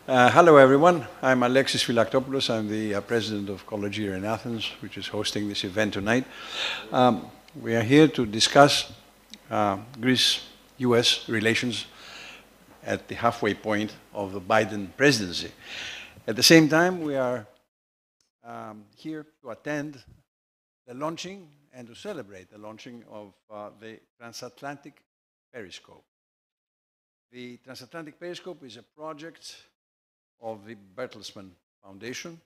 Hello, everyone. I'm Alexis Philaktopoulos. I'm the president of College here in Athens, which is hosting this event tonight. We are here to discuss Greece-US relations at the halfway point of the Biden presidency. At the same time, we are here to attend the launching and to celebrate the launching of the Transatlantic Periscope. The Transatlantic Periscope is a project of the Bertelsmann Foundation.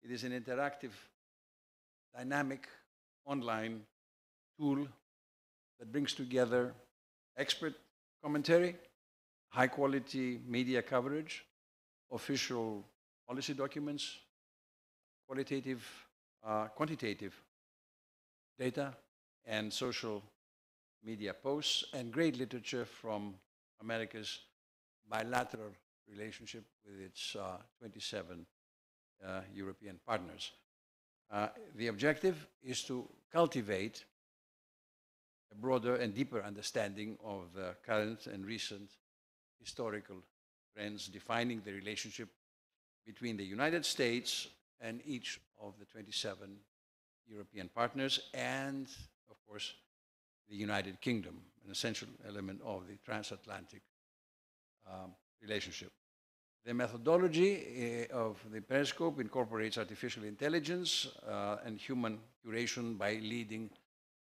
It is an interactive, dynamic, online tool that brings together expert commentary, high-quality media coverage, official policy documents, quantitative data, and social media posts, and great literature from America's bilateral relationship with its 27 European partners. The objective is to cultivate a broader and deeper understanding of the current and recent historical trends defining the relationship between the United States and each of the 27 European partners and, of course, the United Kingdom, an essential element of the transatlantic relationship. The methodology of the Periscope incorporates artificial intelligence and human curation by leading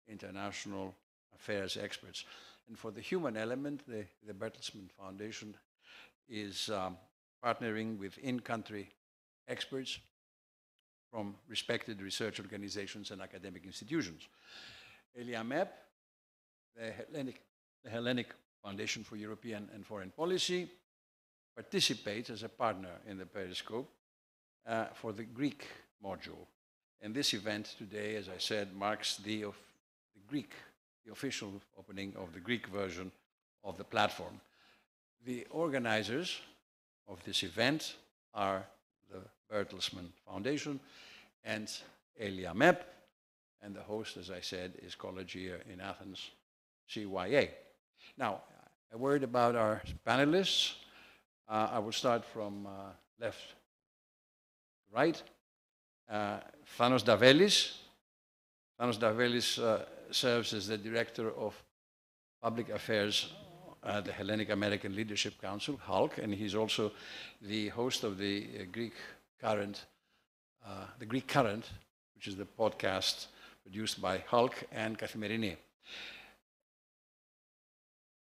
international affairs experts. And for the human element, the Bertelsmann Foundation is partnering with in-country experts from respected research organizations and academic institutions. ELIAMEP, the Hellenic Foundation for European and Foreign Policy, participates as a partner in the Periscope for the Greek module. And this event today, as I said, marks the official opening of the Greek version of the platform. The organizers of this event are the Bertelsmann Foundation and ELIAMEP, and the host, as I said, is College here in Athens, CYA. Now, a word about our panelists. I will start from left to right. Thanos Davelis. Thanos Davelis serves as the Director of Public Affairs at the Hellenic American Leadership Council, HALC, and he's also the host of the Greek Current, which is the podcast produced by HALC and Kathimerini.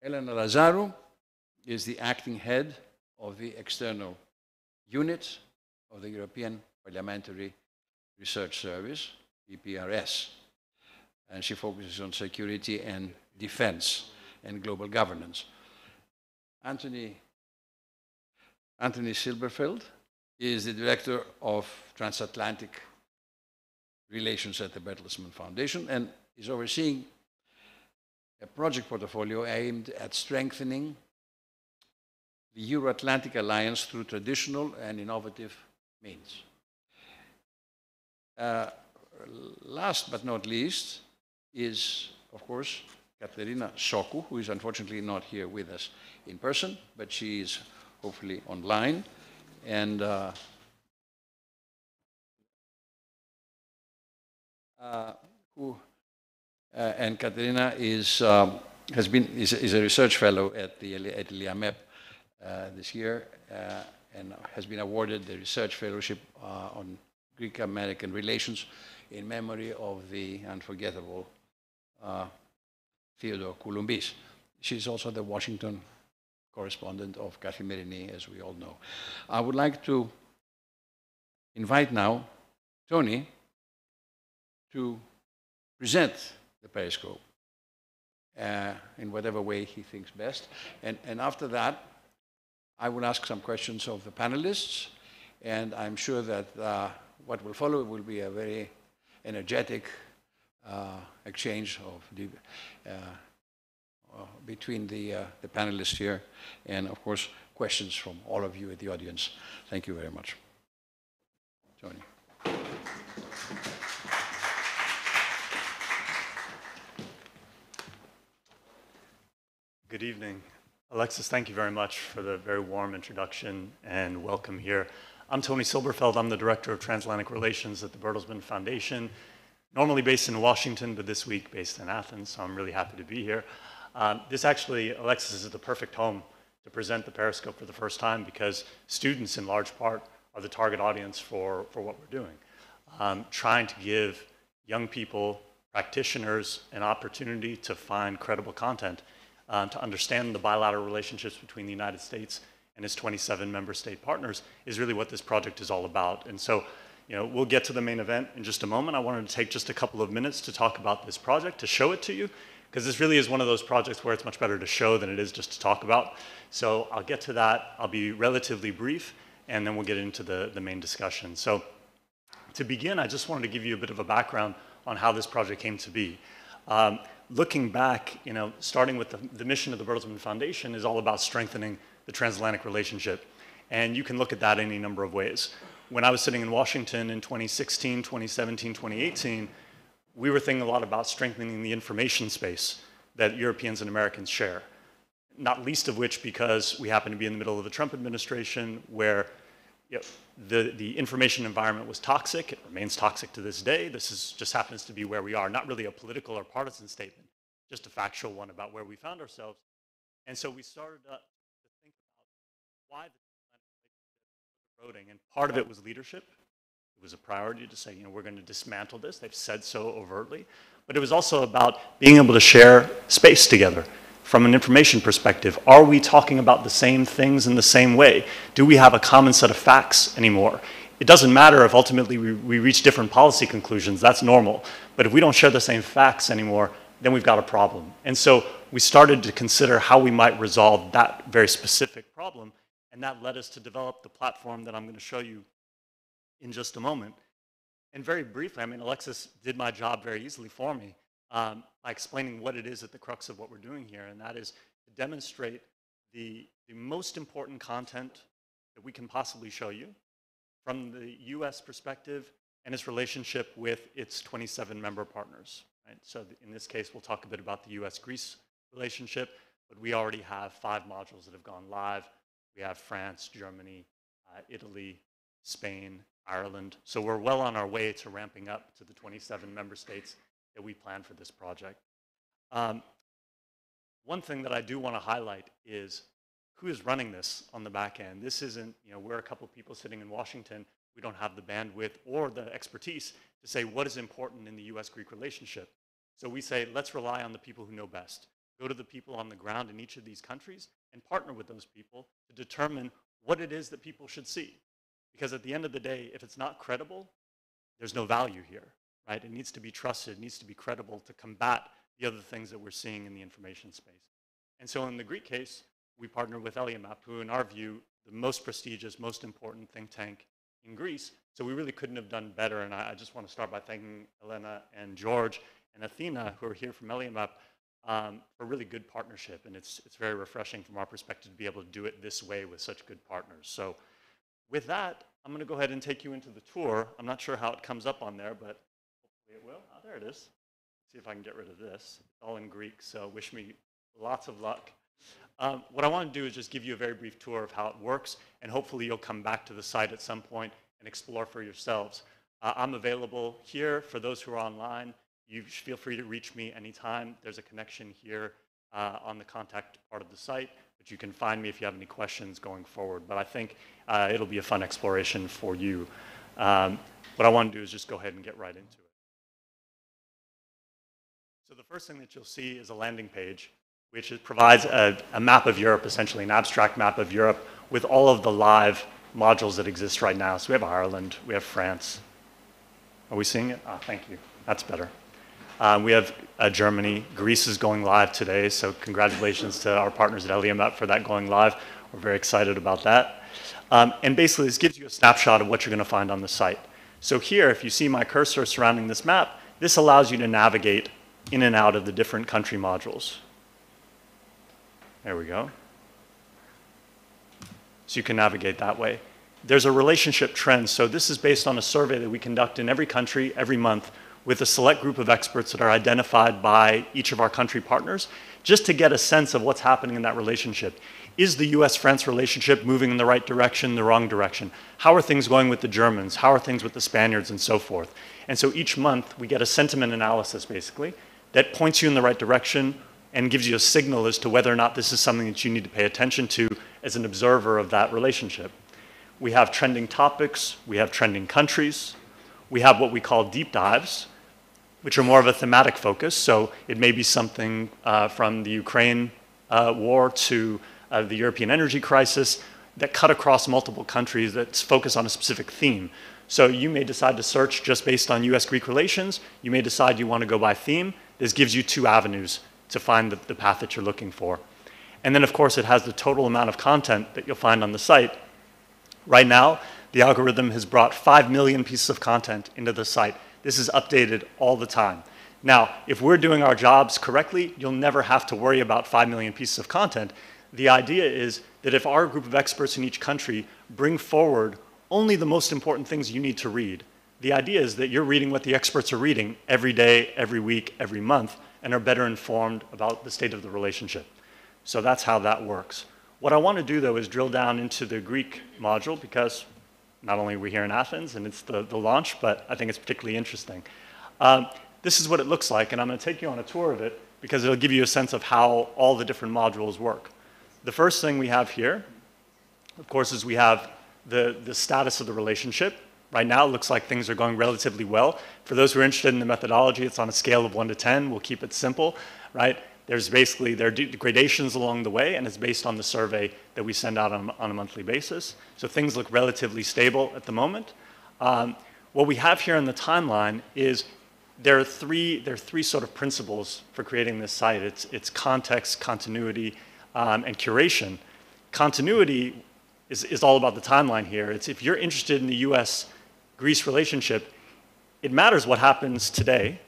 Elena Lazaru is the acting head of the external unit of the European Parliamentary Research Service, EPRS, and she focuses on security and defense and global governance. Anthony Silberfeld is the Director of Transatlantic Relations at the Bertelsmann Foundation and is overseeing a project portfolio aimed at strengthening the Euro-Atlantic alliance through traditional and innovative means. Last but not least is, of course, Katerina Sokou, who is unfortunately not here with us in person, but she is hopefully online. And Katerina is a research fellow at ELIAMEP this year and has been awarded the research fellowship on Greek-American relations in memory of the unforgettable Theodore Kouloumbis. She's also the Washington correspondent of Kathimerini, as we all know. I would like to invite now Tony to present the Periscope in whatever way he thinks best. And after that, I will ask some questions of the panelists, and I'm sure that what will follow will be a very energetic exchange between the panelists here, and of course, questions from all of you at the audience. Thank you very much. Tony. Good evening. Alexis, thank you very much for the very warm introduction and welcome here. I'm Tony Silberfeld. I'm the Director of Transatlantic Relations at the Bertelsmann Foundation, normally based in Washington, but this week based in Athens, so I'm really happy to be here. This actually, Alexis, is the perfect home to present the Periscope for the first time because students, in large part, are the target audience for what we're doing. Trying to give young people, practitioners, an opportunity to find credible content, to understand the bilateral relationships between the United States and its 27 member state partners is really what this project is all about. And so, we'll get to the main event in just a moment. I wanted to take just a couple of minutes to talk about this project, to show it to you, because this really is one of those projects where it's much better to show than it is just to talk about. So I'll get to that. I'll be relatively brief, and then we'll get into the main discussion. So to begin, I just wanted to give you a bit of a background on how this project came to be. Looking back, starting with the mission of the Bertelsmann Foundation is all about strengthening the transatlantic relationship. And you can look at that any number of ways. When I was sitting in Washington in 2016, 2017, 2018, we were thinking a lot about strengthening the information space that Europeans and Americans share. Not least of which because we happen to be in the middle of the Trump administration where the information environment was toxic. It remains toxic to this day. This just happens to be where we are. Not really a political or partisan statement, just a factual one about where we found ourselves. And so we started to think about why the voting, and part of it was leadership. It was a priority to say, we're going to dismantle this. They've said so overtly. But it was also about being able to share space together. From an information perspective, are we talking about the same things in the same way? Do we have a common set of facts anymore? It doesn't matter if ultimately we reach different policy conclusions, that's normal. But if we don't share the same facts anymore, then we've got a problem. And so we started to consider how we might resolve that very specific problem, and that led us to develop the platform that I'm going to show you in just a moment. And very briefly, Alexis did my job very easily for me. By explaining what it is at the crux of what we're doing here, and that is to demonstrate the most important content that we can possibly show you from the US perspective and its relationship with its 27 member partners. Right? So in this case, we'll talk a bit about the US-Greece relationship, but we already have 5 modules that have gone live. We have France, Germany, Italy, Spain, Ireland. So we're well on our way to ramping up to the 27 member states that we plan for this project. One thing that I do want to highlight is who is running this on the back end. This isn't, we're a couple of people sitting in Washington. We don't have the bandwidth or the expertise to say what is important in the US-Greek relationship. So we say, let's rely on the people who know best. Go to the people on the ground in each of these countries and partner with those people to determine what it is that people should see. Because at the end of the day, if it's not credible, there's no value here. Right? It needs to be trusted, it needs to be credible to combat the other things that we're seeing in the information space. And so in the Greek case, we partnered with ELIAMEP, who in our view, the most prestigious, most important think tank in Greece. So we really couldn't have done better. And I just want to start by thanking Elena and George and Athena, who are here from ELIAMEP, for really good partnership. And it's very refreshing from our perspective to be able to do it this way with such good partners. So with that, I'm going to go ahead and take you into the tour. I'm not sure how it comes up on there, but it will. Oh, there it is. Let's see if I can get rid of this. It's all in Greek, so wish me lots of luck. What I want to do is just give you a very brief tour of how it works, and hopefully you'll come back to the site at some point and explore for yourselves. I'm available here for those who are online. You feel free to reach me anytime. There's a connection here on the contact part of the site, but you can find me if you have any questions going forward. But I think it'll be a fun exploration for you. What I want to do is just go ahead and get right into it. So the first thing that you'll see is a landing page, which provides a map of Europe, essentially an abstract map of Europe with all of the live modules that exist right now. So we have Ireland, we have France. Are we seeing it? Thank you. That's better. We have Germany. Greece is going live today, so congratulations to our partners at ELIAMEP for that going live. We're very excited about that. And basically, this gives you a snapshot of what you're going to find on the site. So here, if you see my cursor surrounding this map, this allows you to navigate in and out of the different country modules. There we go. So you can navigate that way. There's a relationship trend. So this is based on a survey that we conduct in every country every month with a select group of experts that are identified by each of our country partners just to get a sense of what's happening in that relationship. Is the US-France relationship moving in the right direction, the wrong direction? How are things going with the Germans? How are things with the Spaniards, and so forth? And so each month, we get a sentiment analysis, basically, that points you in the right direction and gives you a signal as to whether or not this is something that you need to pay attention to as an observer of that relationship. We have trending topics, we have trending countries, we have what we call deep dives, which are more of a thematic focus. So it may be something from the Ukraine war to the European energy crisis that cut across multiple countries that's focused on a specific theme. So you may decide to search just based on US-Greek relations. You may decide you want to go by theme. This gives you two avenues to find the path that you're looking for. And then, of course, it has the total amount of content that you'll find on the site. Right now, the algorithm has brought 5 million pieces of content into the site. This is updated all the time. Now, if we're doing our jobs correctly, you'll never have to worry about 5 million pieces of content. The idea is that if our group of experts in each country bring forward only the most important things you need to read, the idea is that you're reading what the experts are reading every day, every week, every month, and are better informed about the state of the relationship. So that's how that works. What I want to do, though, is drill down into the Greek module, because not only are we here in Athens and it's the launch, but I think it's particularly interesting. This is what it looks like, and I'm going to take you on a tour of it because it'll give you a sense of how all the different modules work. The first thing we have here, of course, is we have the status of the relationship. Right now, it looks like things are going relatively well. For those who are interested in the methodology, it's on a scale of 1 to 10. We'll keep it simple, right? There's basically, there are gradations along the way, and it's based on the survey that we send out on a monthly basis. So things look relatively stable at the moment. What we have here in the timeline is there are three sort of principles for creating this site. It's context, continuity, and curation. Continuity is all about the timeline here. It's if you're interested in the US-Greece relationship, it matters what happens today.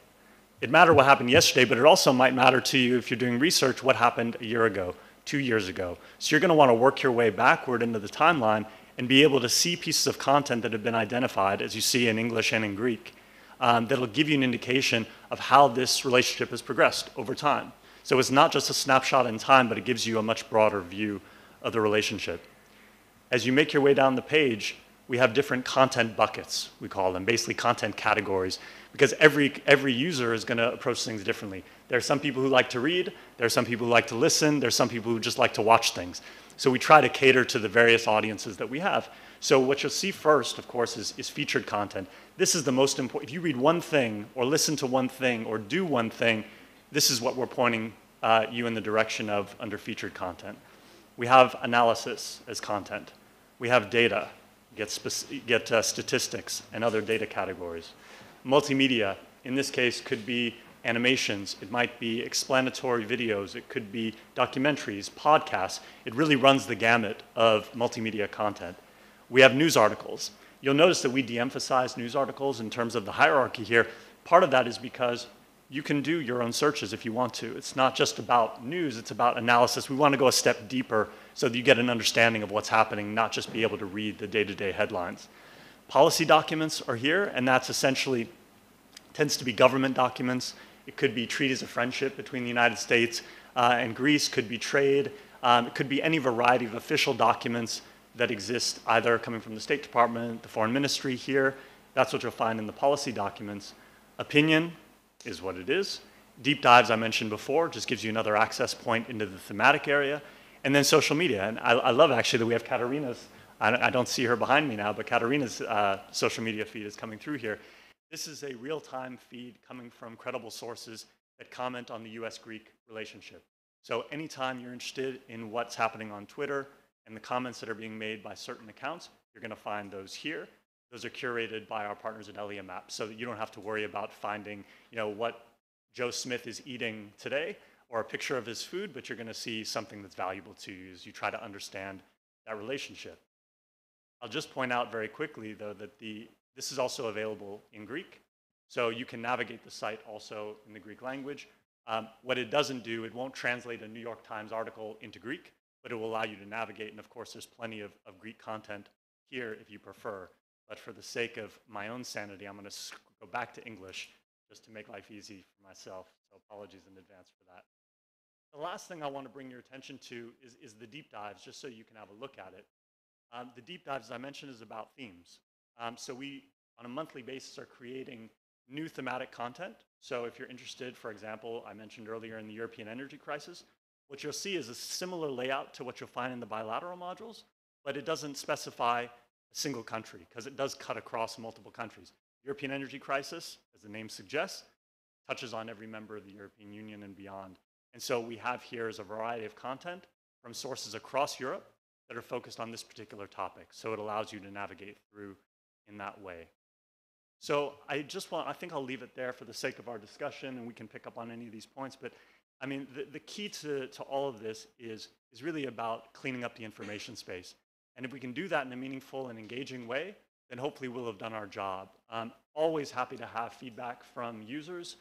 It mattered what happened yesterday, but it also might matter to you if you're doing research what happened a year ago, 2 years ago. So you're going to want to work your way backward into the timeline and be able to see pieces of content that have been identified, as you see in English and in Greek, that'll give you an indication of how this relationship has progressed over time. So it's not just a snapshot in time, but it gives you a much broader view of the relationship. As you make your way down the page, we have different content buckets, we call them, basically content categories, because every user is going to approach things differently. There are some people who like to read, there are some people who like to listen, there are some people who just like to watch things. So we try to cater to the various audiences that we have. So what you'll see first, of course, is featured content. This is the most important. If you read one thing, or listen to one thing, or do one thing, this is what we're pointing you in the direction of under featured content. We have analysis as content. We have data, get statistics and other data categories. Multimedia, in this case, could be animations. It might be explanatory videos. It could be documentaries, podcasts. It really runs the gamut of multimedia content. We have news articles. You'll notice that we de-emphasize news articles in terms of the hierarchy here. Part of that is because you can do your own searches if you want to. It's not just about news, it's about analysis. We want to go a step deeper so that you get an understanding of what's happening, not just be able to read the day-to-day headlines. Policy documents are here, and that's essentially, tends to be government documents. It could be treaties of friendship between the United States and Greece, could be trade. It could be any variety of official documents that exist, either coming from the State Department, the Foreign Ministry here. That's what you'll find in the policy documents. Opinion is what it is. Deep dives, I mentioned before, just gives you another access point into the thematic area. And then social media. And I love, actually, that we have Katerina's. I don't see her behind me now, but Katerina's social media feed is coming through here. This is a real-time feed coming from credible sources that comment on the US-Greek relationship. So anytime you're interested in what's happening on Twitter and the comments that are being made by certain accounts, you're going to find those here. Those are curated by our partners at ELIAMEP, so that you don't have to worry about finding, what Joe Smith is eating today or a picture of his food, but you're going to see something that's valuable to you as you try to understand that relationship. I'll just point out very quickly, though, that this is also available in Greek, so you can navigate the site also in the Greek language. What it doesn't do, it won't translate a New York Times article into Greek, but it will allow you to navigate, and of course there's plenty of Greek content here if you prefer. But for the sake of my own sanity, I'm going to go back to English just to make life easy for myself, so apologies in advance for that. the last thing I want to bring your attention to is the deep dives, just so you can have a look at it. The deep dives, as I mentioned, is about themes. So we, on a monthly basis, are creating new thematic content. So if you're interested, for example, I mentioned earlier in the European energy crisis, what you'll see is a similar layout to what you'll find in the bilateral modules, but it doesn't specify a single country, because it does cut across multiple countries. European energy crisis, as the name suggests, touches on every member of the European Union and beyond. And so we have here is a variety of content from sources across Europe that are focused on this particular topic. So it allows you to navigate through in that way. So I think I'll leave it there for the sake of our discussion, and we can pick up on any of these points. But I mean, the key to all of this is really about cleaning up the information space. And if we can do that in a meaningful and engaging way, then hopefully we'll have done our job. Always happy to have feedback from users.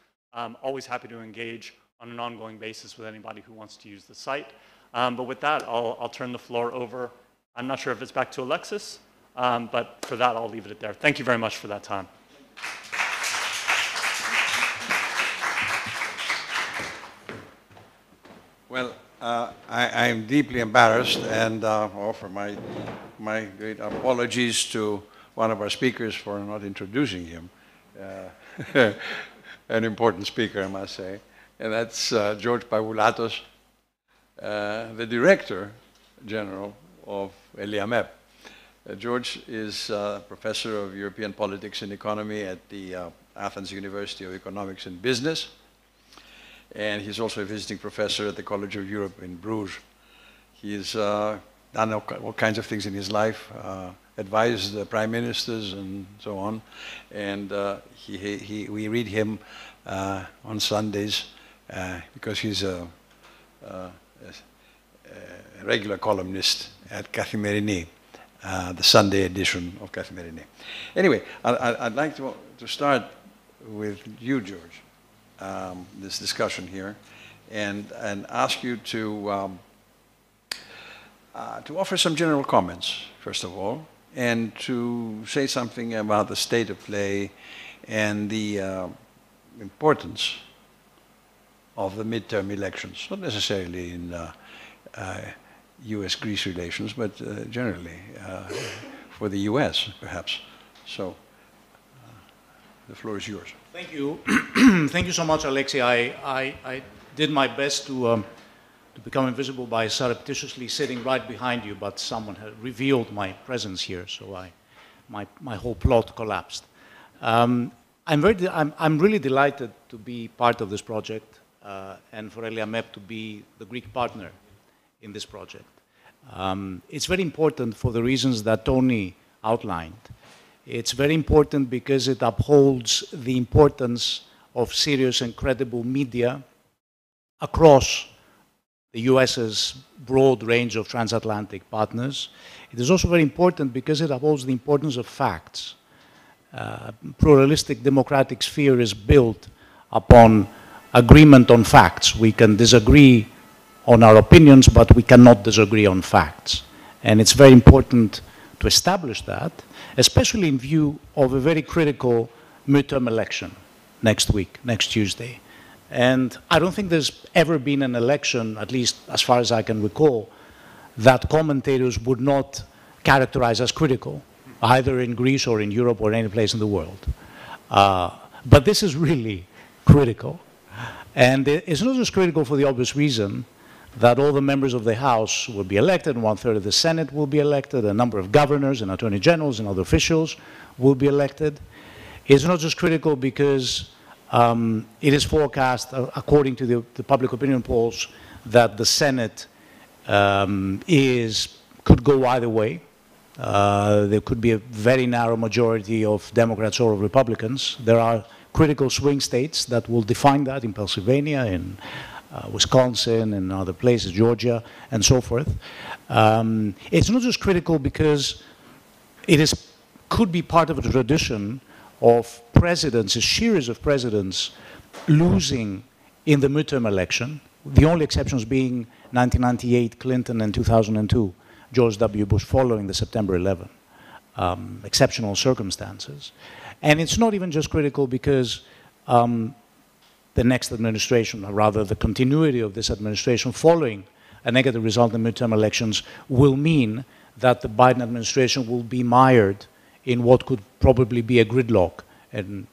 Always happy to engage on an ongoing basis with anybody who wants to use the site. But with that, I'll turn the floor over. I'm not sure if it's back to Alexis, but for that, I'll leave it there. Thank you very much for that time. Well, I'm deeply embarrassed and offer my great apologies to one of our speakers for not introducing him. An important speaker, I must say. And that's George Pavoulatos, the Director General of ELIAMEP. George is Professor of European Politics and Economy at the Athens University of Economics and Business. And he's also a visiting professor at the College of Europe in Bruges. He's done all kinds of things in his life, advised prime ministers and so on. And we read him on Sundays because he's a regular columnist at Kathimerini, the Sunday edition of Kathimerini. Anyway, I'd like to start with you, George, this discussion here, and ask you to offer some general comments, first of all, and to say something about the state of play and the importance of the midterm elections, not necessarily in US-Greece relations, but generally for the US, perhaps. So the floor is yours. Thank you. Thank you so much, Alexei. I did my best to become invisible by surreptitiously sitting right behind you, but someone had revealed my presence here, so my whole plot collapsed. I'm really delighted to be part of this project and for ELIAMEP to be the Greek partner in this project. It's very important for the reasons that Tony outlined. It's very important because it upholds the importance of serious and credible media across the US's broad range of transatlantic partners. It is also very important because it upholds the importance of facts. Pluralistic democratic sphere is built upon agreement on facts. We can disagree on our opinions, but we cannot disagree on facts. And it's very important to establish that, especially in view of a very critical midterm election next week, next Tuesday. And I don't think there's ever been an election, at least as far as I can recall, that commentators would not characterize as critical, either in Greece or in Europe or any place in the world. But this is really critical. And it's not just critical for the obvious reason that all the members of the House will be elected, and 1/3 of the Senate will be elected, a number of governors and attorney generals and other officials will be elected. It's not just critical because it is forecast, according to the public opinion polls, that the Senate could go either way. There could be a very narrow majority of Democrats or of Republicans. There are critical swing states that will define that in Pennsylvania, in Wisconsin, and other places, Georgia, and so forth. It's not just critical because it could be part of a tradition of presidents, a series of presidents losing in the midterm election, the only exceptions being 1998, Clinton, and 2002, George W. Bush, following the September 11, exceptional circumstances. And it's not even just critical because the next administration, or rather the continuity of this administration following a negative result in the midterm elections, will mean that the Biden administration will be mired in what could probably be a gridlock and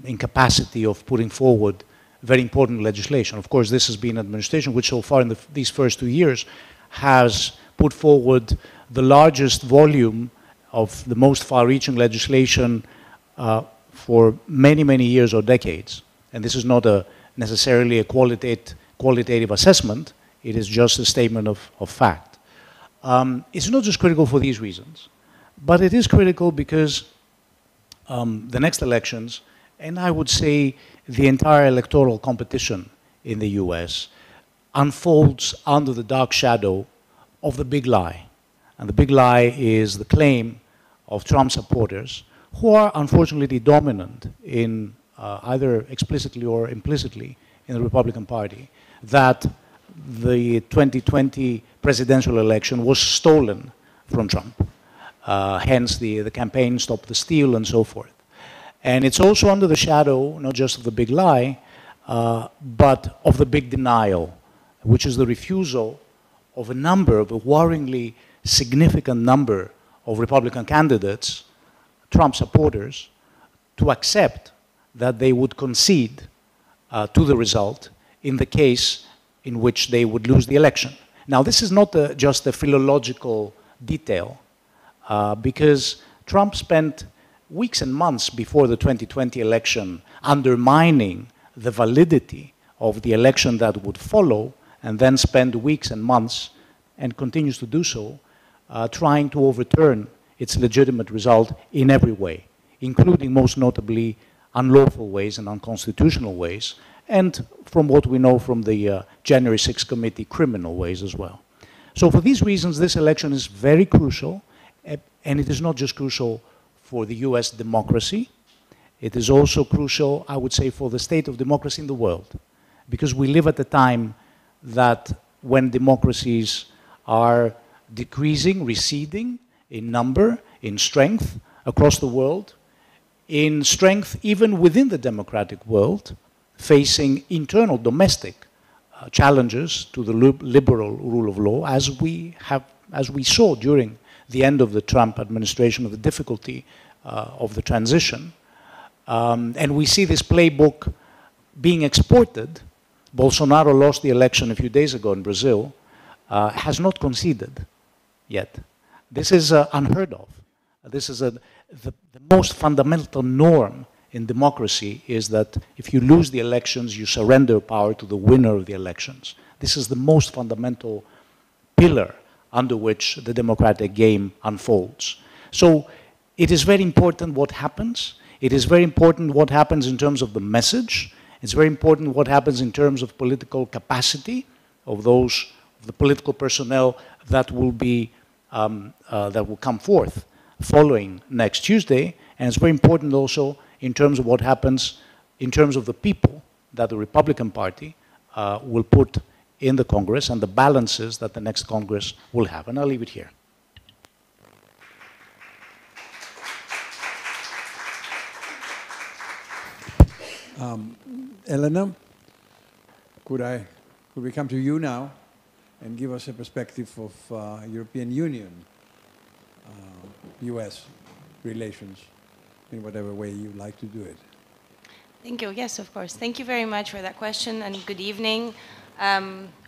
incapacity of putting forward very important legislation. Of course, this has been an administration which so far in these first 2 years has put forward the largest volume of the most far-reaching legislation for many, many years or decades. And this is not necessarily a qualitative assessment, it is just a statement of fact. It's not just critical for these reasons, but it is critical because the next elections, and I would say the entire electoral competition in the US, unfolds under the dark shadow of the big lie. And the big lie is the claim of Trump supporters, who are unfortunately dominant in either explicitly or implicitly in the Republican Party, that the 2020 presidential election was stolen from Trump. Hence the campaign Stop the Steal and so forth. And it's also under the shadow, not just of the big lie, but of the big denial, which is the refusal of a worryingly significant number of Republican candidates, Trump supporters, to accept that they would concede to the result in the case in which they would lose the election. Now, this is not just a philological detail, because Trump spent weeks and months before the 2020 election undermining the validity of the election that would follow, and then spent weeks and months, and continues to do so, trying to overturn its legitimate result in every way, including most notably unlawful ways and unconstitutional ways, and from what we know from the January 6th committee, criminal ways as well. So for these reasons, this election is very crucial, and it is not just crucial for the US democracy, it is also crucial, I would say, for the state of democracy in the world, because we live at a time that when democracies are decreasing, receding in number, in strength across the world, in strength even within the democratic world, facing internal domestic challenges to the liberal rule of law, as we saw during the end of the Trump administration, of the difficulty of the transition. And we see this playbook being exported. Bolsonaro lost the election a few days ago in Brazil, has not conceded yet. This is unheard of. This is the most fundamental norm in democracy, is that if you lose the elections, you surrender power to the winner of the elections. This is the most fundamental pillar under which the democratic game unfolds. So it is very important what happens. It is very important what happens in terms of the message. It's very important what happens in terms of political capacity of those, the political personnel that will be, that will come forth following next Tuesday. And it's very important also in terms of what happens in terms of the people that the Republican Party will put in the Congress and the balances that the next Congress will have. And I'll leave it here. Elena, could we come to you now and give us a perspective of European Union, US relations, in whatever way you like to do it? Thank you. Yes, of course. Thank you very much for that question, and good evening.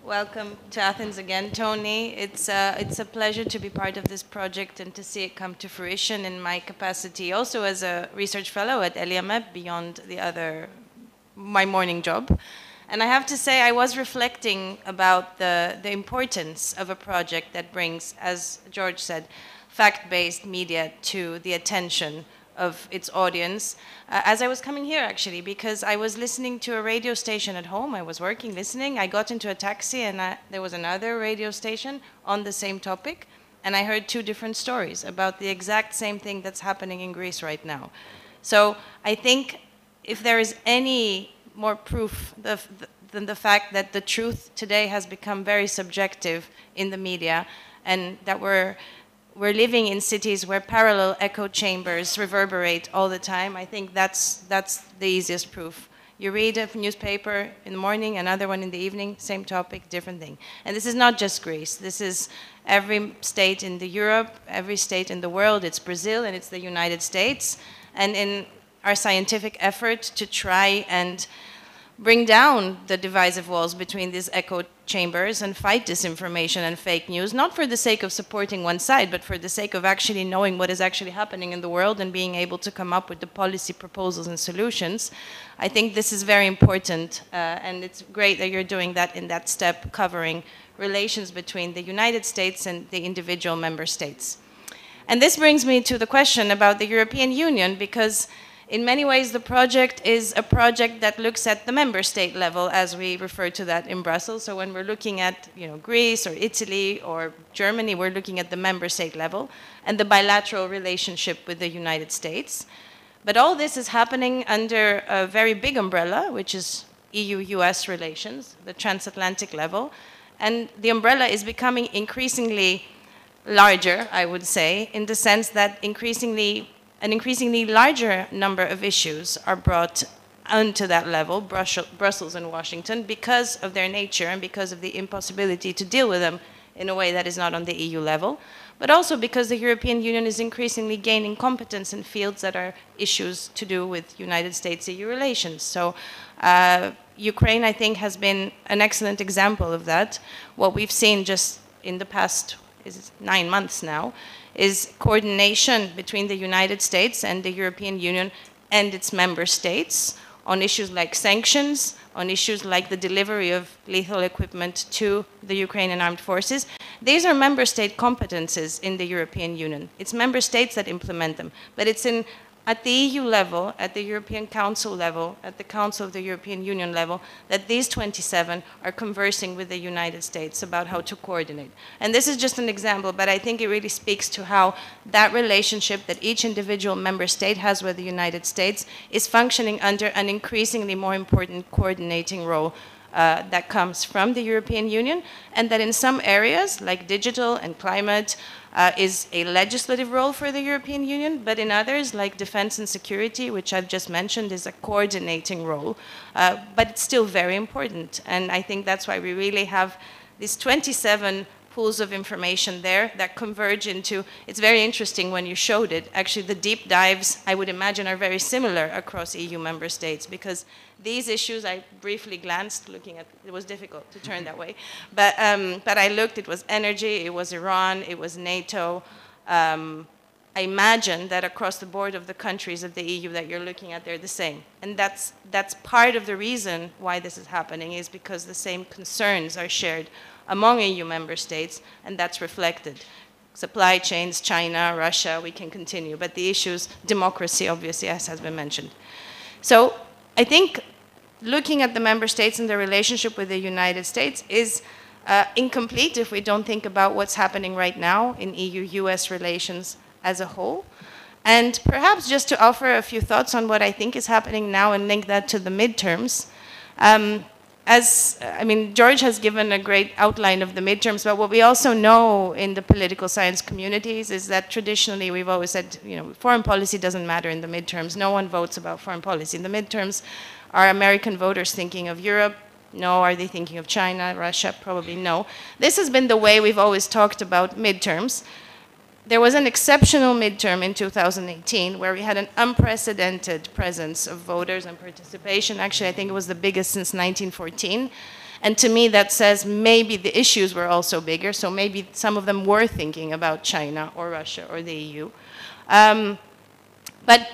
Welcome to Athens again, Tony. It's a pleasure to be part of this project and to see it come to fruition in my capacity also as a research fellow at ELIAMEP, beyond my morning job. And I have to say, I was reflecting about the importance of a project that brings, as George said, fact-based media to the attention of its audience, as I was coming here, actually, because I was listening to a radio station at home. I was working, listening. I got into a taxi, and there was another radio station on the same topic, and I heard two different stories about the exact same thing that's happening in Greece right now. So I think if there is any more proof than the fact that the truth today has become very subjective in the media, and that we're living in cities where parallel echo chambers reverberate all the time, I think that's the easiest proof. You read a newspaper in the morning, another one in the evening, same topic, different thing. And this is not just Greece. This is every state in Europe, every state in the world. It's Brazil and it's the United States. And in our scientific effort to try and bring down the divisive walls between these echo chambers and fight disinformation and fake news, not for the sake of supporting one side, but for the sake of actually knowing what is actually happening in the world and being able to come up with the policy proposals and solutions. I think this is very important, and it's great that you're doing that in that step, covering relations between the United States and the individual member states. And this brings me to the question about the European Union, because in many ways, the project is a project that looks at the member state level, as we refer to that in Brussels. So when we're looking at Greece or Italy or Germany, we're looking at the member state level and the bilateral relationship with the United States. But all this is happening under a very big umbrella, which is EU-US relations, the transatlantic level. And the umbrella is becoming increasingly larger, I would say, in the sense that an increasingly larger number of issues are brought onto that level, Brussels and Washington, because of their nature and because of the impossibility to deal with them in a way that is not on the EU level, but also because the European Union is increasingly gaining competence in fields that are issues to do with United States-EU relations. So Ukraine, I think, has been an excellent example of that. What we've seen just in the past 9 months now is coordination between the United States and the European Union and its member states on issues like sanctions, on issues like the delivery of lethal equipment to the Ukrainian armed forces. These are member state competences in the European Union. It's member states that implement them, but it's at the EU level, at the European Council level, at the Council of the European Union level, that these 27 are conversing with the United States about how to coordinate. And this is just an example, but I think it really speaks to how that relationship that each individual member state has with the United States is functioning under an increasingly more important coordinating role that comes from the European Union, and that in some areas, like digital and climate, is a legislative role for the European Union, but in others, like defense and security, which I've just mentioned, is a coordinating role. But it's still very important, and I think that's why we really have these 27 pools of information there that converge into, it's very interesting when you showed it. Actually, the deep dives, I would imagine, are very similar across EU member states, because these issues, I briefly glanced, looking at, it was difficult to turn that way, but I looked, it was energy, it was Iran, it was NATO. I imagine that across the board of the countries of the EU that you're looking at, they're the same. And that's part of the reason why this is happening, is because the same concerns are shared among EU member states, and that's reflected. Supply chains, China, Russia, we can continue, but the issues, democracy, obviously, as has been mentioned. So I think looking at the member states and their relationship with the United States is incomplete if we don't think about what's happening right now in EU-US relations as a whole. And perhaps just to offer a few thoughts on what I think is happening now and link that to the midterms. George has given a great outline of the midterms, but what we also know in the political science communities is that traditionally we've always said, foreign policy doesn't matter in the midterms. No one votes about foreign policy. In the midterms, are American voters thinking of Europe? No. Are they thinking of China, Russia? Probably no. This has been the way we've always talked about midterms. There was an exceptional midterm in 2018 where we had an unprecedented presence of voters and participation. Actually, I think it was the biggest since 1914. And to me, that says maybe the issues were also bigger, so maybe some of them were thinking about China or Russia or the EU. But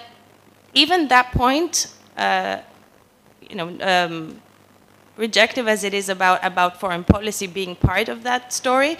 even that point, rejective as it is about foreign policy being part of that story,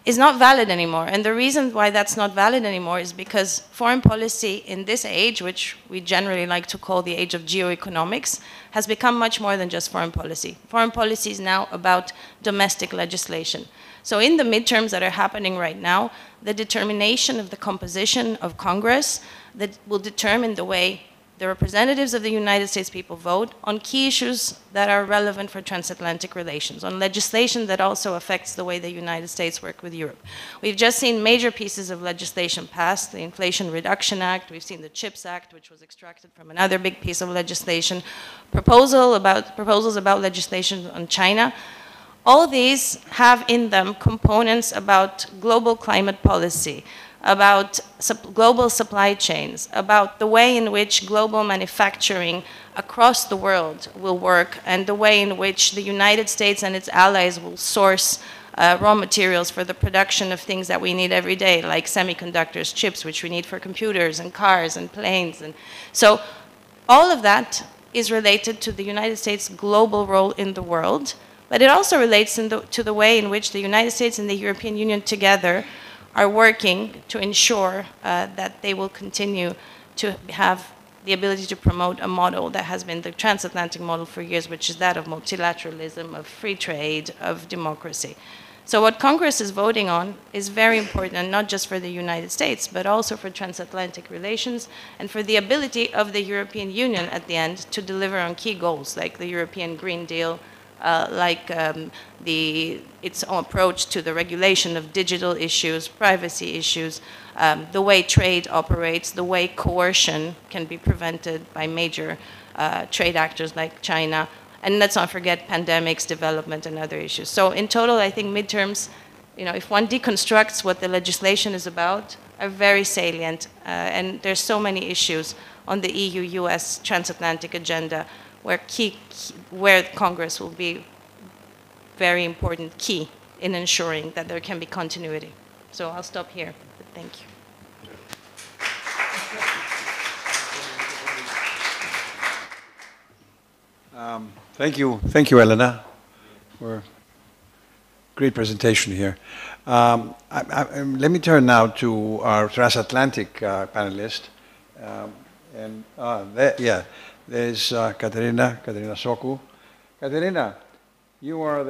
is not valid anymore. And the reason why that's not valid anymore is because foreign policy in this age, which we generally like to call the age of geoeconomics, has become much more than just foreign policy. Foreign policy is now about domestic legislation. So in the midterms that are happening right now, the determination of the composition of Congress that will determine the way the representatives of the United States people vote on key issues that are relevant for transatlantic relations, on legislation that also affects the way the United States work with Europe. We've just seen major pieces of legislation passed, the Inflation Reduction Act, we've seen the CHIPS Act, which was extracted from another big piece of legislation, proposals about legislation on China. All these have in them components about global climate policy, about global supply chains, about the way in which global manufacturing across the world will work, and the way in which the United States and its allies will source raw materials for the production of things that we need every day, like semiconductors, chips, which we need for computers and cars and planes. And so all of that is related to the United States' global role in the world, but it also relates to the way in which the United States and the European Union together are working to ensure that they will continue to have the ability to promote a model that has been the transatlantic model for years, which is that of multilateralism, of free trade, of democracy. So what Congress is voting on is very important, not just for the United States, but also for transatlantic relations and for the ability of the European Union at the end to deliver on key goals like the European Green Deal, its own approach to the regulation of digital issues, privacy issues, the way trade operates, the way coercion can be prevented by major trade actors like China, and let's not forget pandemics, development, and other issues. So in total, I think midterms, if one deconstructs what the legislation is about, are very salient, and there's so many issues on the EU-US transatlantic agenda where Congress will be very important key in ensuring that there can be continuity. So I'll stop here, but thank you. Thank you, Elena, for a great presentation here. Let me turn now to our transatlantic panelist. There's Katerina Soku. Katerina, you are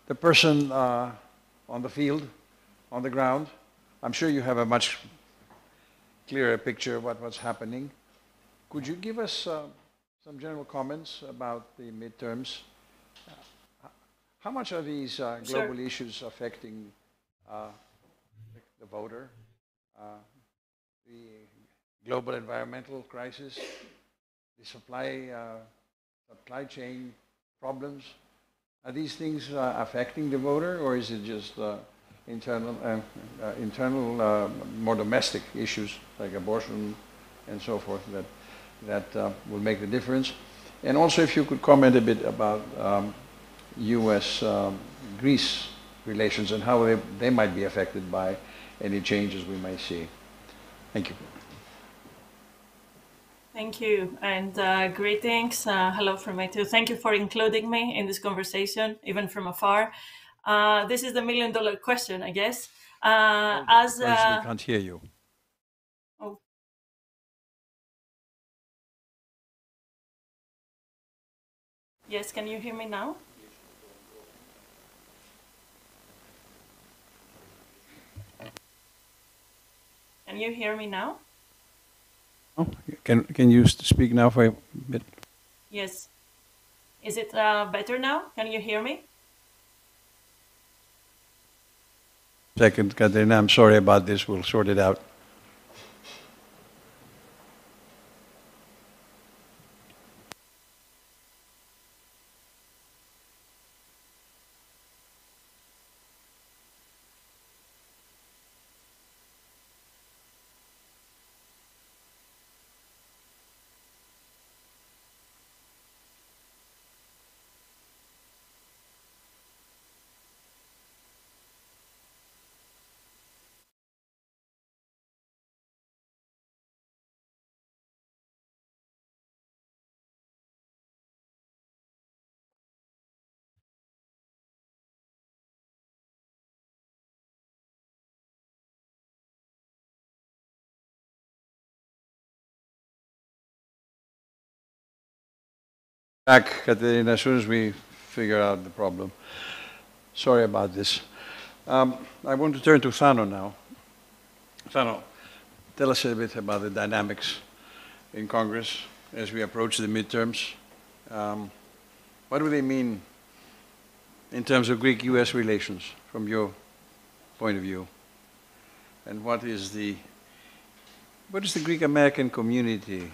the person on the field, on the ground. I'm sure you have a much clearer picture of what's happening. Could you give us some general comments about the midterms? How much are these global issues affecting the voter? The global environmental crisis, the supply chain problems, are these things affecting the voter, or is it just internal, more domestic issues like abortion and so forth that will make the difference? And also, if you could comment a bit about U.S.-Greece relations and how they might be affected by any changes we might see. Thank you. Thank you, and greetings. Hello from me too. Thank you for including me in this conversation, even from afar. This is the million-dollar question, I guess. Because we can't hear you. Oh. Yes, can you hear me now? Can you hear me now? Oh, can you speak now for a bit? Yes. Is it better now? Can you hear me? Second, Katerina, I'm sorry about this. We'll sort it out. Back, Katerina, as soon as we figure out the problem. Sorry about this. I want to turn to Thano now. Thano, tell us a bit about the dynamics in Congress as we approach the midterms. What do they mean in terms of Greek-US relations from your point of view? And what is the Greek-American community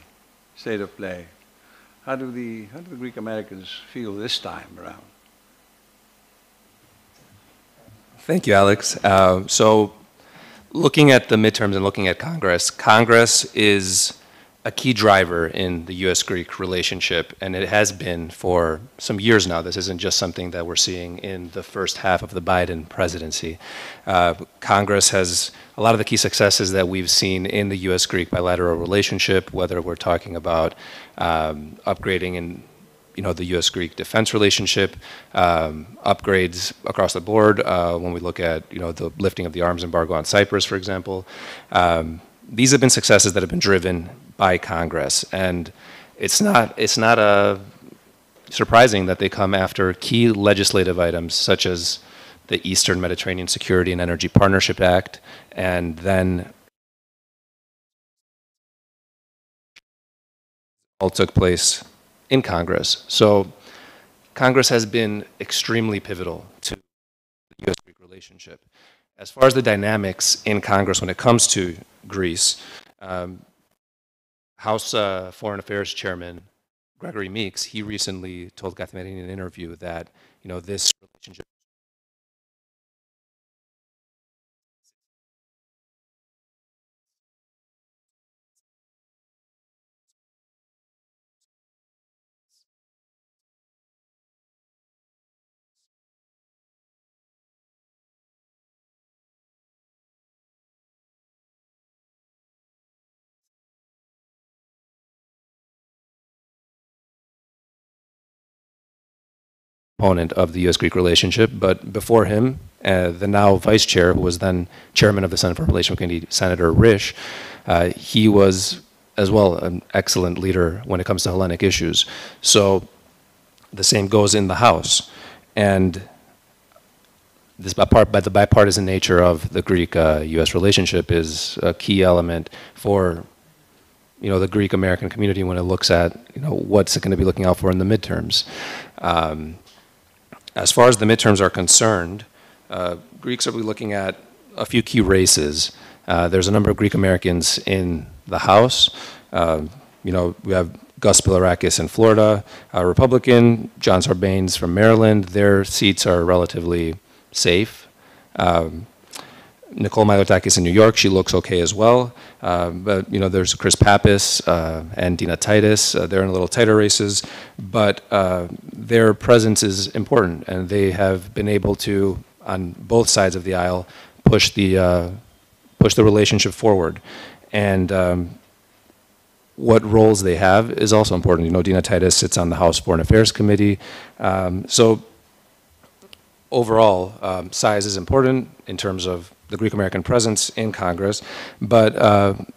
state of play? How do the Greek-Americans feel this time around? Thank you, Alex. So looking at the midterms and looking at Congress, Congress is a key driver in the US-Greek relationship, and it has been for some years now. This isn't just something that we're seeing in the first half of the Biden presidency. Congress has a lot of the key successes that we've seen in the US-Greek bilateral relationship, whether we're talking about upgrading in the US-Greek defense relationship, upgrades across the board when we look at the lifting of the arms embargo on Cyprus, for example. These have been successes that have been driven by Congress, and it's not surprising that they come after key legislative items such as the Eastern Mediterranean Security and Energy Partnership Act, and then all took place in Congress. So Congress has been extremely pivotal to the US-Greek relationship. As far as the dynamics in Congress when it comes to Greece, House Foreign Affairs Chairman Gregory Meeks, he recently told Kathimerini in an interview that this relationship component of the US-Greek relationship, but before him, the now vice chair, who was then chairman of the Senate Foreign Relations Committee, Senator Risch, he was as well an excellent leader when it comes to Hellenic issues. So the same goes in the House. And this by the bipartisan nature of the Greek-US relationship is a key element for the Greek-American community when it looks at what's it going to be looking out for in the midterms. As far as the midterms are concerned, Greeks will be looking at a few key races. There's a number of Greek Americans in the House. We have Gus Bilirakis in Florida, a Republican, John Sarbanes from Maryland. Their seats are relatively safe. Nicole Malliotakis in New York, she looks okay as well. But there's Chris Pappas and Dina Titus. They're in a little tighter races, but their presence is important, and they have been able to, on both sides of the aisle, push the relationship forward. And what roles they have is also important. Dina Titus sits on the House Foreign Affairs Committee. So overall, size is important in terms of the Greek-American presence in Congress, but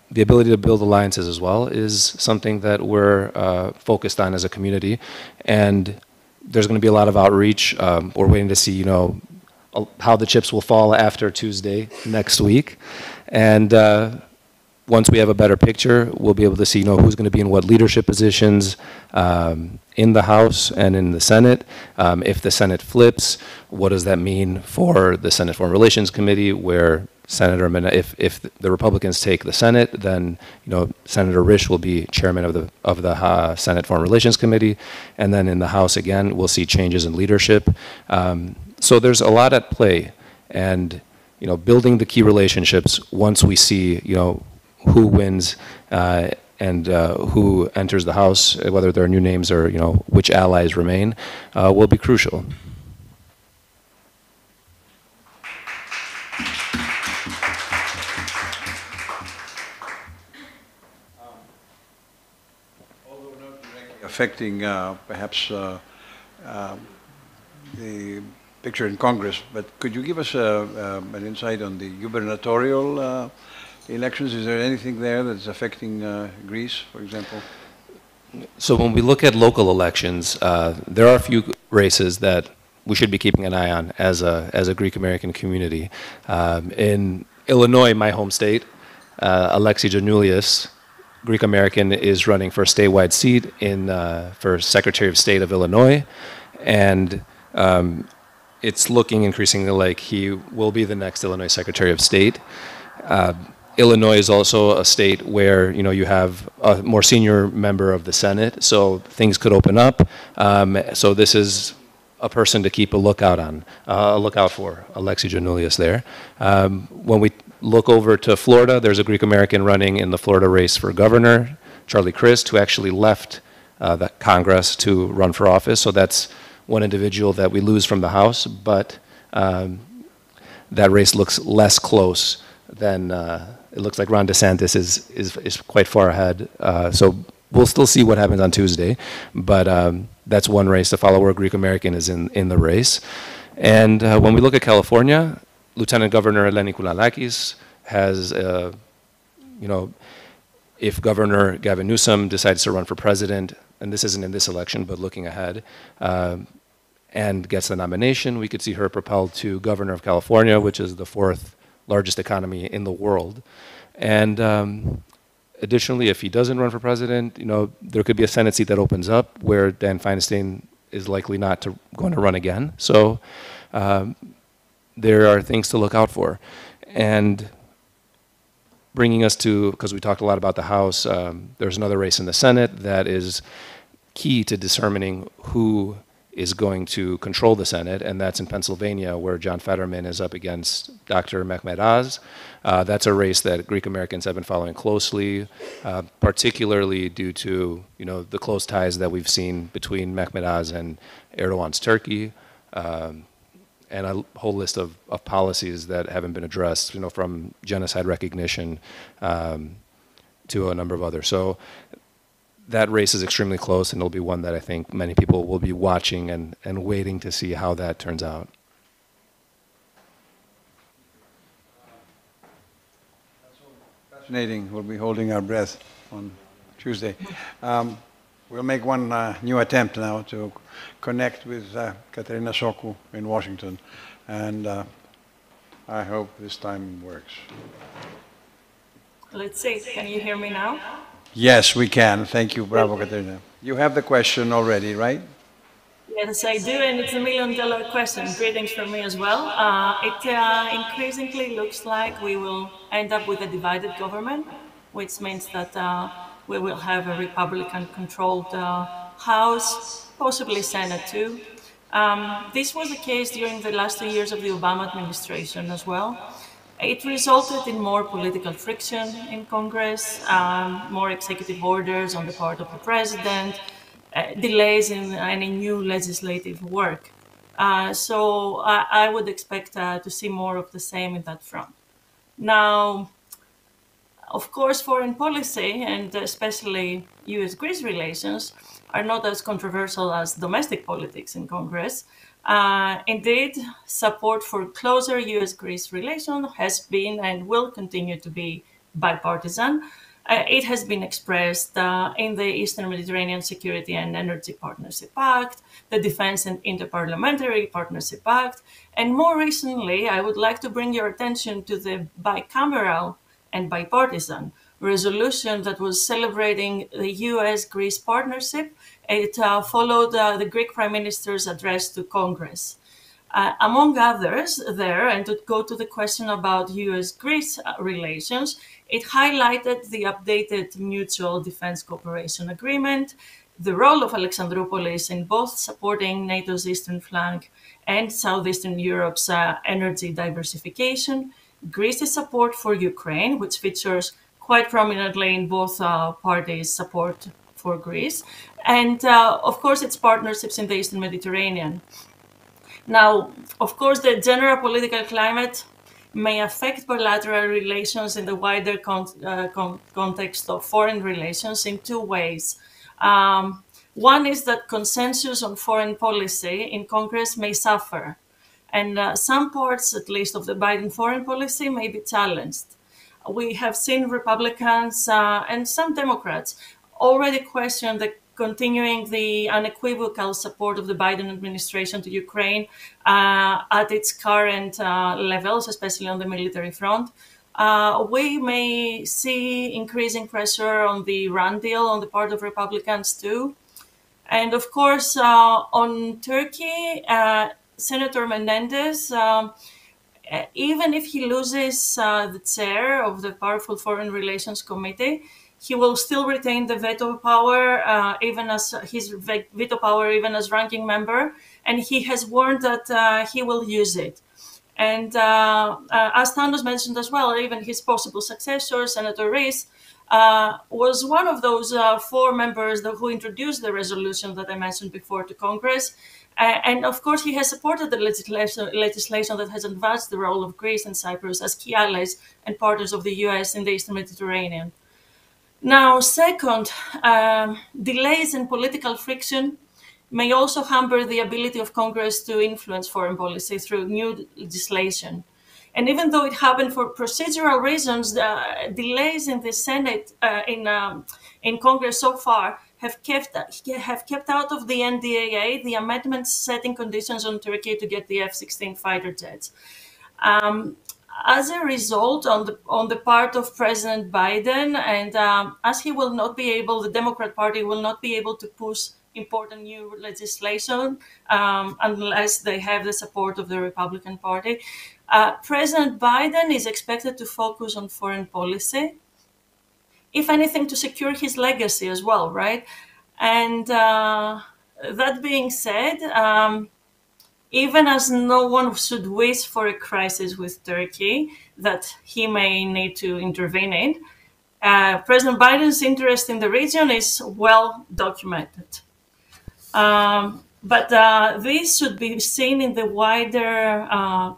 the ability to build alliances as well is something that we're focused on as a community, and there's going to be a lot of outreach. We're waiting to see, how the chips will fall after Tuesday next week, and once we have a better picture, we'll be able to see, who's going to be in what leadership positions in the House and in the Senate. If the Senate flips, what does that mean for the Senate Foreign Relations Committee, where if the Republicans take the Senate, then Senator Risch will be chairman of the Senate Foreign Relations Committee, and then in the House again, we'll see changes in leadership. So there's a lot at play, and building the key relationships once we see who wins and who enters the House, whether there are new names or which allies remain, will be crucial. Although not directly affecting perhaps the picture in Congress, but could you give us an insight on the gubernatorial elections? Is there anything there that's affecting Greece, for example? So when we look at local elections, there are a few races that we should be keeping an eye on as a Greek-American community. In Illinois, my home state, Alexei Giannoulias Greek American is running for a statewide seat for Secretary of State of Illinois, and it's looking increasingly like he will be the next Illinois Secretary of State. Illinois is also a state where you have a more senior member of the Senate, so things could open up. So this is a person to keep a lookout for, Alexi Giannoulias there. When we look over to Florida, there's a Greek American running in the Florida race for governor, Charlie Crist, who actually left the Congress to run for office. So that's one individual that we lose from the House, but that race looks less close than it looks like Ron DeSantis is quite far ahead. So we'll still see what happens on Tuesday, but that's one race to follow where Greek American is in the race. And when we look at California, Lieutenant Governor Eleni Kounalakis has, if Governor Gavin Newsom decides to run for president, and this isn't in this election, but looking ahead, and gets the nomination, we could see her propelled to governor of California, which is the 4th largest economy in the world. And additionally, if he doesn't run for president, there could be a Senate seat that opens up where Dan Feinstein is likely not going to run again. So there are things to look out for. And bringing us to, because we talked a lot about the House, there's another race in the Senate that is key to determining who is going to control the Senate, and that's in Pennsylvania, where John Fetterman is up against Dr. Mehmet Oz. That's a race that Greek Americans have been following closely, particularly due to the close ties that we've seen between Mehmet Oz and Erdogan's Turkey, and a whole list of policies that haven't been addressed, from genocide recognition to a number of others. So that race is extremely close, and it'll be one that I think many people will be watching and waiting to see how that turns out. Fascinating. We'll be holding our breath on Tuesday. We'll make one new attempt now to connect with Katerina Soku in Washington, and I hope this time works. Let's see. Can you hear me now? Yes, we can. Thank you. Bravo, Katerina. You have the question already, right? Yes, I do, and it's $1 million question. Greetings from me as well. It increasingly looks like we will end up with a divided government, which means that we will have a Republican-controlled House, possibly Senate too. This was the case during the last 2 years of the Obama administration as well. It resulted in more political friction in Congress, more executive orders on the part of the president, delays in any new legislative work. So I would expect to see more of the same in that front. Now, of course, foreign policy, and especially US-Greece relations, are not as controversial as domestic politics in Congress. Indeed, support for closer US-Greece relations has been and will continue to be bipartisan. It has been expressed in the Eastern Mediterranean Security and Energy Partnership Act, the Defense and Interparliamentary Partnership Act, and more recently, I would like to bring your attention to the bicameral and bipartisan resolution that was celebrating the US-Greece partnership. It followed the Greek Prime Minister's address to Congress. Among others there, and to go to the question about US-Greece relations, it highlighted the updated Mutual Defense Cooperation Agreement, the role of Alexandroupolis in both supporting NATO's eastern flank and southeastern Europe's energy diversification, Greece's support for Ukraine, which features quite prominently in both parties' support for Greece, and of course its partnerships in the Eastern Mediterranean. Now, of course, the general political climate may affect bilateral relations in the wider context of foreign relations in two ways. One is that consensus on foreign policy in Congress may suffer, and some parts, at least, of the Biden foreign policy may be challenged. We have seen Republicans and some Democrats already question continuing the unequivocal support of the Biden administration to Ukraine at its current levels, especially on the military front. we may see increasing pressure on the Iran deal on the part of Republicans too. And of course, on Turkey, Senator Menendez, even if he loses the chair of the powerful Foreign Relations Committee, he will still retain the veto power, even as his veto power, even as ranking member. And he has warned that he will use it. And as Thanos mentioned as well, even his possible successor, Senator Rees, was one of those 4 members who introduced the resolution that I mentioned before to Congress. And of course, he has supported the legislation that has advanced the role of Greece and Cyprus as key allies and partners of the US in the Eastern Mediterranean. Now, second, delays and political friction may also hamper the ability of Congress to influence foreign policy through new legislation. And even though it happened for procedural reasons, the delays in the Senate, in Congress so far, have kept out of the NDAA the amendments setting conditions on Turkey to get the F-16 fighter jets. As a result, on the part of President Biden, and as he will not be able, the Democrat Party will not be able to push important new legislation unless they have the support of the Republican Party. President Biden is expected to focus on foreign policy, if anything, to secure his legacy as well, right? And that being said, even as no one should wish for a crisis with Turkey that he may need to intervene in, President Biden's interest in the region is well documented. But this should be seen in the wider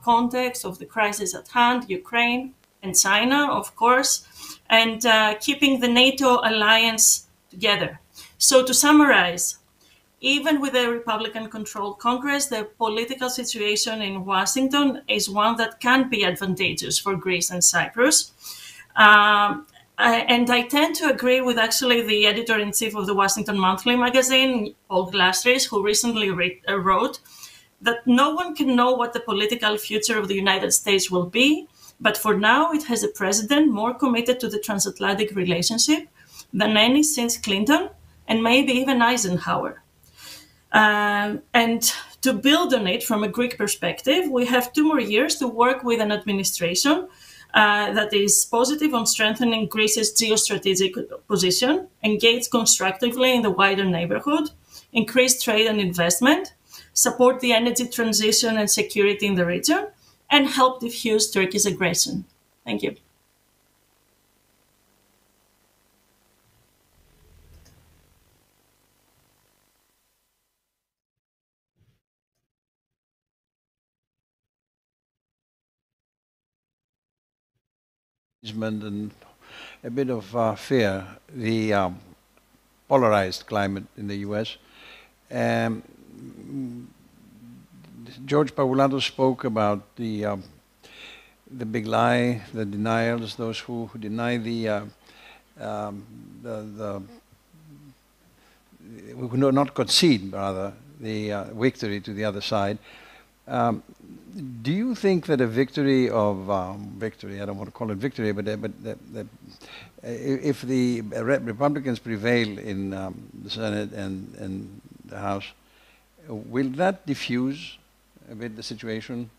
context of the crisis at hand, Ukraine and China, of course, and keeping the NATO alliance together. So to summarize, even with a Republican-controlled Congress, the political situation in Washington is one that can be advantageous for Greece and Cyprus. And I tend to agree with actually the editor-in-chief of the Washington Monthly magazine, Paul Glastris, who recently wrote that no one can know what the political future of the United States will be, but for now it has a president more committed to the transatlantic relationship than any since Clinton and maybe even Eisenhower. And to build on it from a Greek perspective, we have 2 more years to work with an administration that is positive on strengthening Greece's geostrategic position, engage constructively in the wider neighborhood, increase trade and investment, support the energy transition and security in the region, and help diffuse Turkey's aggression. Thank you. And a bit of fear, the polarized climate in the US. George Pavlidis spoke about the big lie, the denials, those who deny who do not concede, rather, the victory to the other side. Do you think that a victory of victory, I don't want to call it victory, but if the Republicans prevail in the Senate and the House, will that diffuse a bit the situation,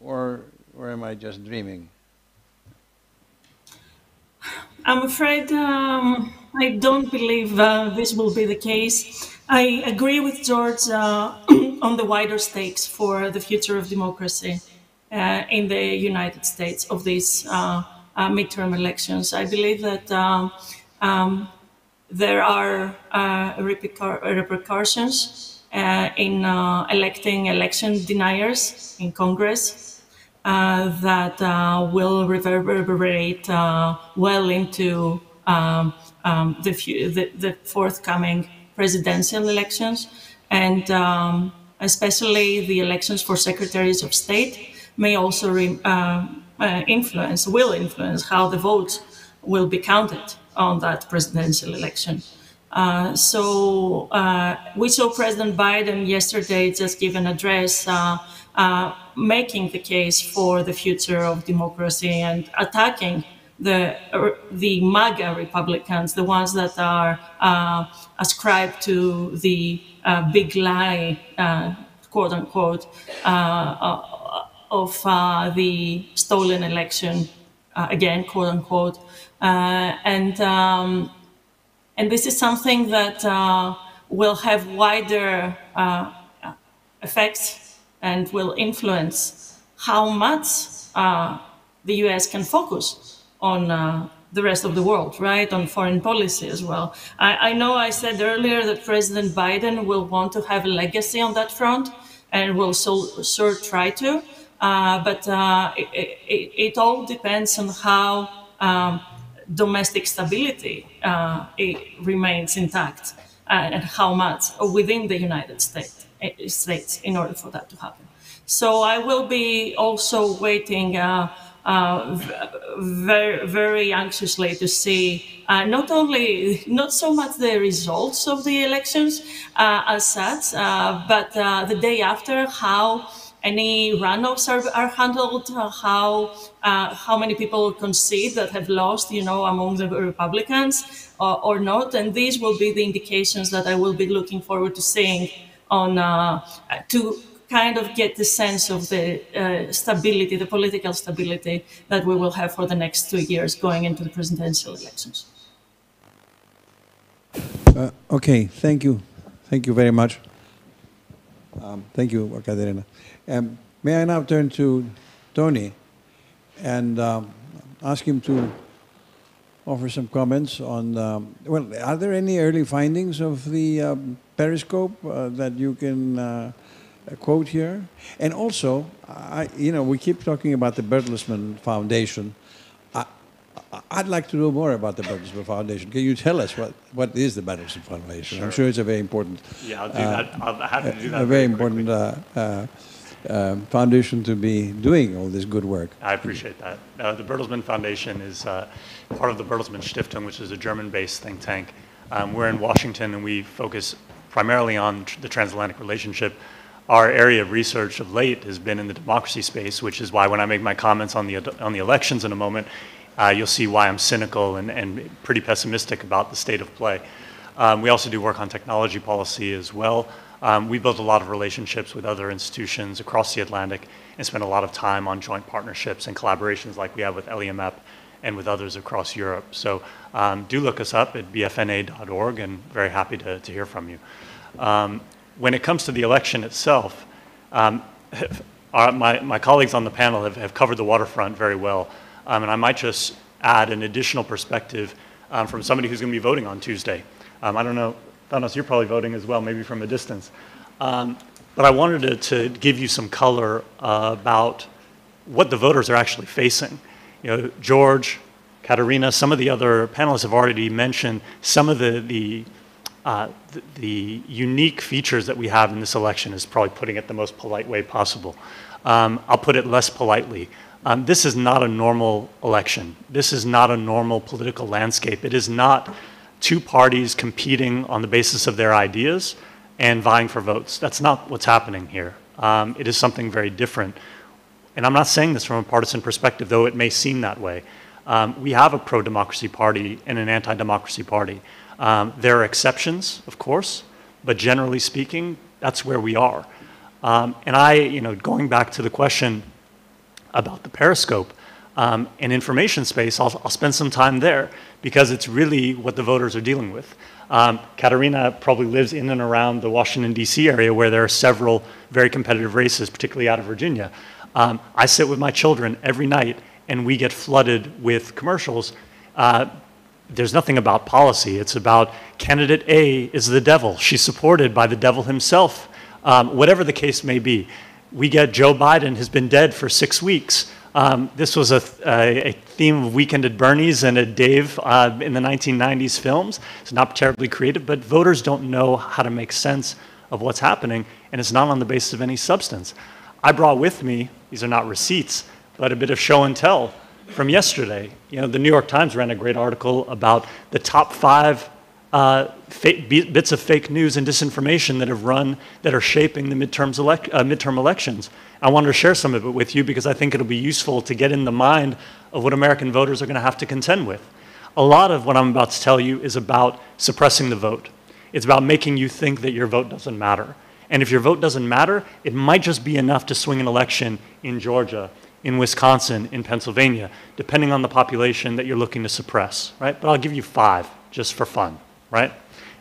or am I just dreaming? I'm afraid I don't believe this will be the case. I agree with George on the wider stakes for the future of democracy in the United States of these midterm elections. I believe that there are repercussions in electing election deniers in Congress that will reverberate well into the forthcoming presidential elections, and especially the elections for secretaries of state may also will influence how the votes will be counted on that presidential election. We saw President Biden yesterday just give an address making the case for the future of democracy and attacking the MAGA Republicans, the ones that are ascribed to the big lie, quote unquote, of the stolen election, again, quote unquote. And this is something that will have wider effects and will influence how much the US can focus on the rest of the world, right? On foreign policy as well. I know I said earlier that President Biden will want to have a legacy on that front and will sure try to, but it all depends on how domestic stability it remains intact and how much within the United States in order for that to happen. So I will be also waiting very, very anxiously to see not so much the results of the elections as such, but the day after, how any runoffs are handled, how many people concede that have lost, among the Republicans or not. And these will be the indications that I will be looking forward to seeing on to kind of get the sense of the stability, the political stability that we will have for the next 2 years going into the presidential elections. Okay, thank you. Thank you very much. Thank you, Caterina. May I now turn to Tony and ask him to offer some comments on, well, are there any early findings of the Periscope that you can quote here? And also, we keep talking about the Bertelsmann Foundation. I'd like to know more about the Bertelsmann Foundation. Can you tell us what is the Bertelsmann Foundation? Sure. I'm sure it's a very important. Yeah, I'll do that. I'll happy to do that. A very important foundation to be doing all this good work. I appreciate that. The Bertelsmann Foundation is part of the Bertelsmann Stiftung, which is a German-based think tank. We're in Washington, and we focus primarily on the transatlantic relationship. Our area of research of late has been in the democracy space, which is why when I make my comments on the elections in a moment, you'll see why I'm cynical and pretty pessimistic about the state of play. We also do work on technology policy as well. We built a lot of relationships with other institutions across the Atlantic and spent a lot of time on joint partnerships and collaborations like we have with ELIAMEP and with others across Europe. So do look us up at bfna.org, and very happy to hear from you. When it comes to the election itself, my colleagues on the panel have covered the waterfront very well. And I might just add an additional perspective from somebody who's going to be voting on Tuesday. I don't know, Thanos, you're probably voting as well, maybe from a distance. But I wanted to give you some color about what the voters are actually facing. George, Caterina, some of the other panelists have already mentioned some of the unique features that we have in this election, is probably putting it the most polite way possible. I'll put it less politely. This is not a normal election. This is not a normal political landscape. It is not two parties competing on the basis of their ideas and vying for votes. That's not what's happening here. It is something very different. And I'm not saying this from a partisan perspective, though it may seem that way. We have a pro-democracy party and an anti-democracy party. There are exceptions, of course, but generally speaking, that's where we are. And going back to the question about the Periscope and information space, I'll spend some time there because it's really what the voters are dealing with. Caterina probably lives in and around the Washington, D.C. area where there are several very competitive races, particularly out of Virginia. I sit with my children every night and we get flooded with commercials. There's nothing about policy. It's about candidate A is the devil. She's supported by the devil himself. Whatever the case may be. We get Joe Biden has been dead for 6 weeks. This was a theme of Weekend at Bernie's and at Dave in the 1990s films. It's not terribly creative, but voters don't know how to make sense of what's happening, and it's not on the basis of any substance. I brought with me, these are not receipts, but a bit of show and tell from yesterday. The New York Times ran a great article about the top 5 bits of fake news and disinformation that are shaping the midterm elections. I wanted to share some of it with you because I think it'll be useful to get in the mind of what American voters are going to have to contend with. A lot of what I'm about to tell you is about suppressing the vote. It's about making you think that your vote doesn't matter. And if your vote doesn't matter, it might just be enough to swing an election in Georgia, in Wisconsin, in Pennsylvania, depending on the population that you're looking to suppress, right? But I'll give you 5 just for fun, right?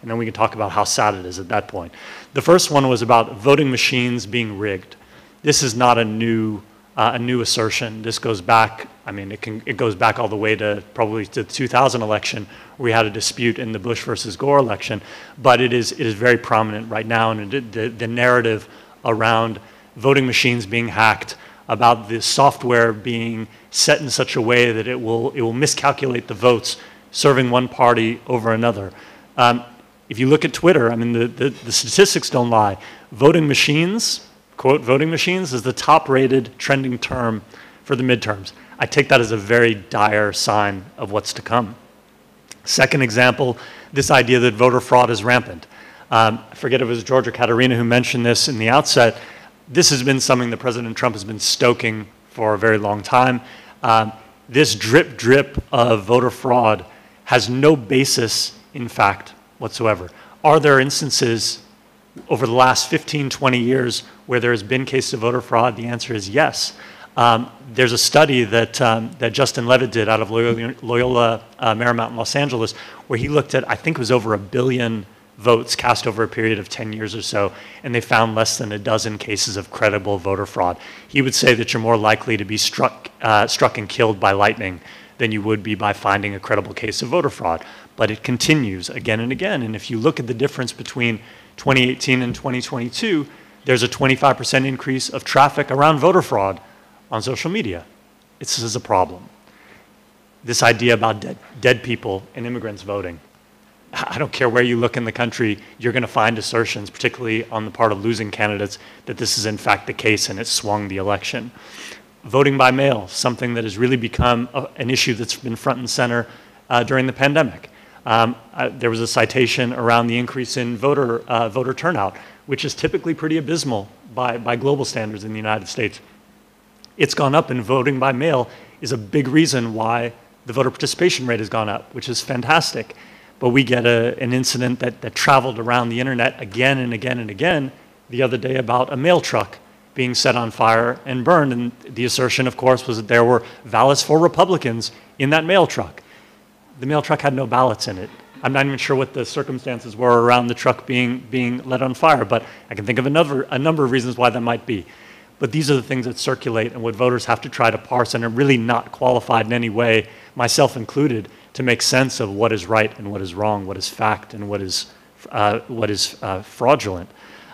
And then we can talk about how sad it is at that point. The first one was about voting machines being rigged. This is not a new assertion. This goes back, I mean, it goes back all the way to probably to the 2000 election, where we had a dispute in the Bush versus Gore election, but it is very prominent right now, and the narrative around voting machines being hacked, about the software being set in such a way that it will miscalculate the votes, serving one party over another. If you look at Twitter, I mean, the statistics don't lie. Voting machines, quote, voting machines is the top-rated trending term for the midterms. I take that as a very dire sign of what's to come. Second example, this idea that voter fraud is rampant. I forget if it was George or Katerina who mentioned this in the outset. This has been something that President Trump has been stoking for a very long time. This drip of voter fraud has no basis in fact whatsoever. Are there instances over the last 15, 20 years where there has been cases of voter fraud? The answer is yes. There's a study that Justin Levitt did out of Loyola Marymount in Los Angeles, where he looked at, I think it was over 1 billion votes cast over a period of 10 years or so, and they found less than a dozen cases of credible voter fraud. He would say that you're more likely to be struck and killed by lightning than you would be by finding a credible case of voter fraud. But it continues again and again, and if you look at the difference between 2018 and 2022, there's a 25% increase of traffic around voter fraud on social media. This is a problem. This idea about dead people and immigrants voting. I don't care where you look in the country, you're going to find assertions, particularly on the part of losing candidates, that this is in fact the case and it swung the election. Voting by mail, something that has really become an issue that's been front and center during the pandemic. There was a citation around the increase in voter turnout, which is typically pretty abysmal by global standards in the United States. It's gone up, and voting by mail is a big reason why the voter participation rate has gone up, which is fantastic. But we get an incident that traveled around the internet again and again and again the other day about a mail truck being set on fire and burned. And the assertion, of course, was that there were ballots for Republicans in that mail truck. The mail truck had no ballots in it. I'm not even sure what the circumstances were around the truck being lit on fire, but I can think of a number of reasons why that might be. But these are the things that circulate and what voters have to try to parse, and are really not qualified in any way, myself included, to make sense of what is right and what is wrong, what is fact and what is fraudulent.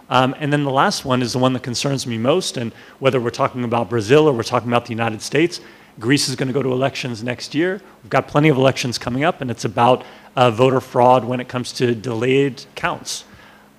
And then the last one is the one that concerns me most, and whether we're talking about Brazil or we're talking about the United States, Greece is going to go to elections next year. We've got plenty of elections coming up, and it's about voter fraud when it comes to delayed counts.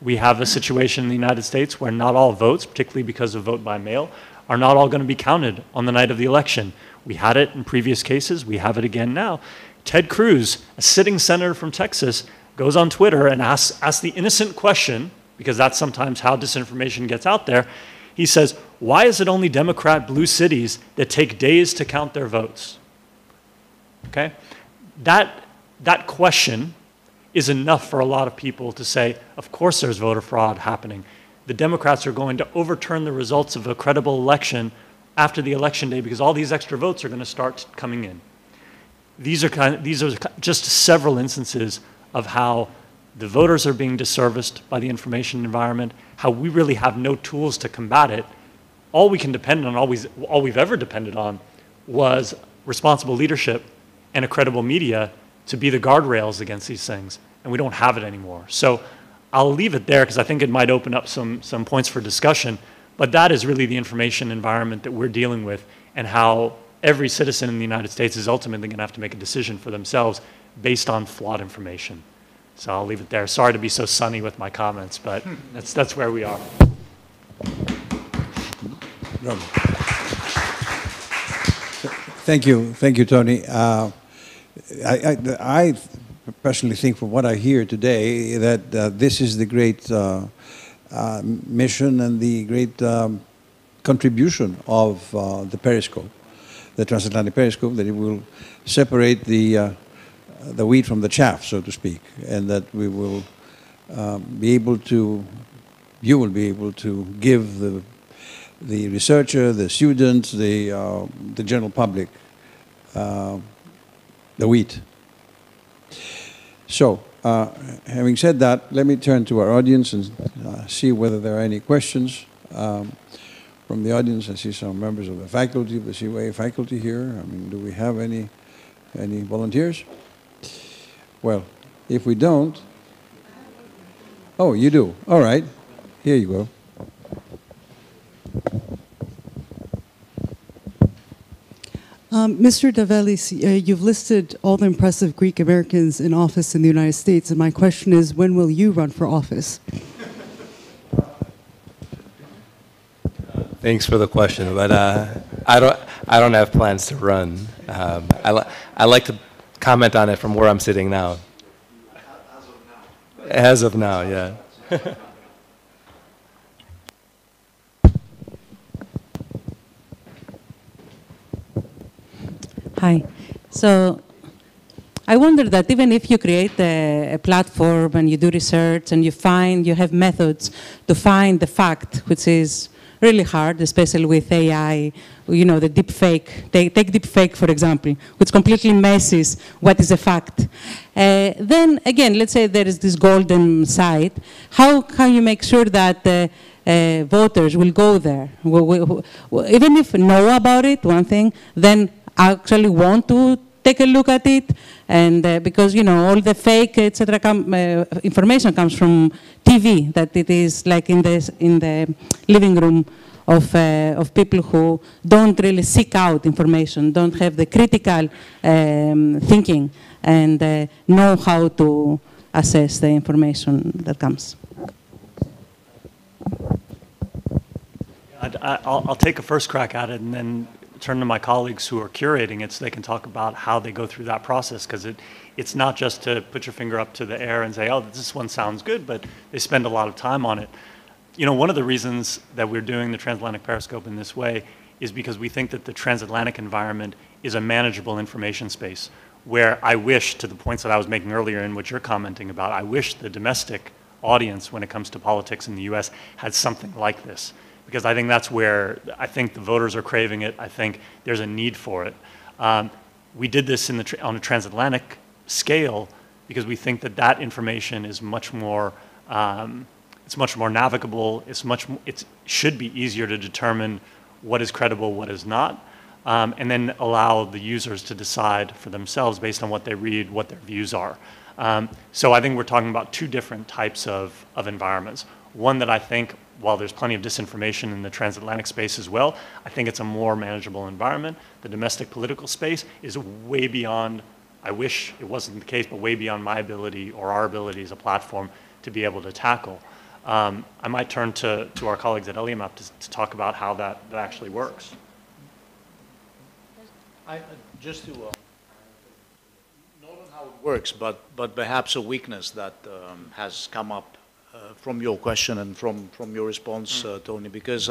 We have a situation in the United States where not all votes, particularly because of vote by mail, are not all going to be counted on the night of the election. We had it in previous cases. We have it again now. Ted Cruz, a sitting senator from Texas, goes on Twitter and asks the innocent question, because that's sometimes how disinformation gets out there. He says, why is it only Democrat blue cities that take days to count their votes? Okay? That question is enough for a lot of people to say, of course there's voter fraud happening. The Democrats are going to overturn the results of a credible election after the election day because all these extra votes are going to start coming in. These are just several instances of how the voters are being disserviced by the information environment, how we really have no tools to combat it. All we can depend on, all we've ever depended on, was responsible leadership and a credible media to be the guardrails against these things, and we don't have it anymore. So I'll leave it there because I think it might open up some points for discussion, but that is really the information environment that we're dealing with, and how every citizen in the United States is ultimately going to have to make a decision for themselves based on flawed information. So I'll leave it there. Sorry to be so sunny with my comments, but that's where we are. Thank you, Tony. I personally think from what I hear today that this is the great mission and the great contribution of the Periscope, the Transatlantic Periscope, that it will separate the wheat from the chaff, so to speak, and that we will be able to, you will be able to give the researcher, the student, the general public, the wheat. So, having said that, let me turn to our audience and see whether there are any questions from the audience. I see some members of the faculty, the CUA faculty here. I mean, do we have any volunteers? Well, if we don't, oh, you do. All right, here you go. Mr. Davelis, you've listed all the impressive Greek Americans in office in the United States, and my question is, when will you run for office? Thanks for the question, but I don't have plans to run. I like to comment on it from where I'm sitting now. As of now, yeah. Hi. So I wonder that even if you create a platform and you do research and you have methods to find the fact, which is really hard, especially with AI, you know, the deep fake. Take deep fake, for example, which completely messes what is a fact. Then again, let's say there is this golden site. How can you make sure that voters will go there? Even if know about it, one thing, then actually want to take a look at it, and because you know all the fake etc. Information comes from TV, that it is like in the living room of people who don't really seek out information, don't have the critical thinking, and know how to assess the information that comes. I'll take a first crack at it, and then turn to my colleagues who are curating it so they can talk about how they go through that process, because it's not just to put your finger up to the air and say, oh, this one sounds good, but they spend a lot of time on it. You know, one of the reasons that we're doing the Transatlantic Periscope in this way is because we think that the transatlantic environment is a manageable information space, where I wish, to the points that I was making earlier and what you're commenting about, I wish the domestic audience when it comes to politics in the US had something like this. Because I think that's where I think the voters are craving it. I think there's a need for it. We did this on a transatlantic scale because we think that that information is much more, it's much more navigable. It should be easier to determine what is credible, what is not, and then allow the users to decide for themselves based on what they read, what their views are. So I think we're talking about two different types of environments. One that I think, while there's plenty of disinformation in the transatlantic space as well, I think it's a more manageable environment. The domestic political space is way beyond, I wish it wasn't the case, but way beyond my ability or our ability as a platform to be able to tackle. I might turn to our colleagues at ELIAMEP to talk about how that actually works. Just to not on how it works, but perhaps a weakness that has come up from your question and from your response, Tony, because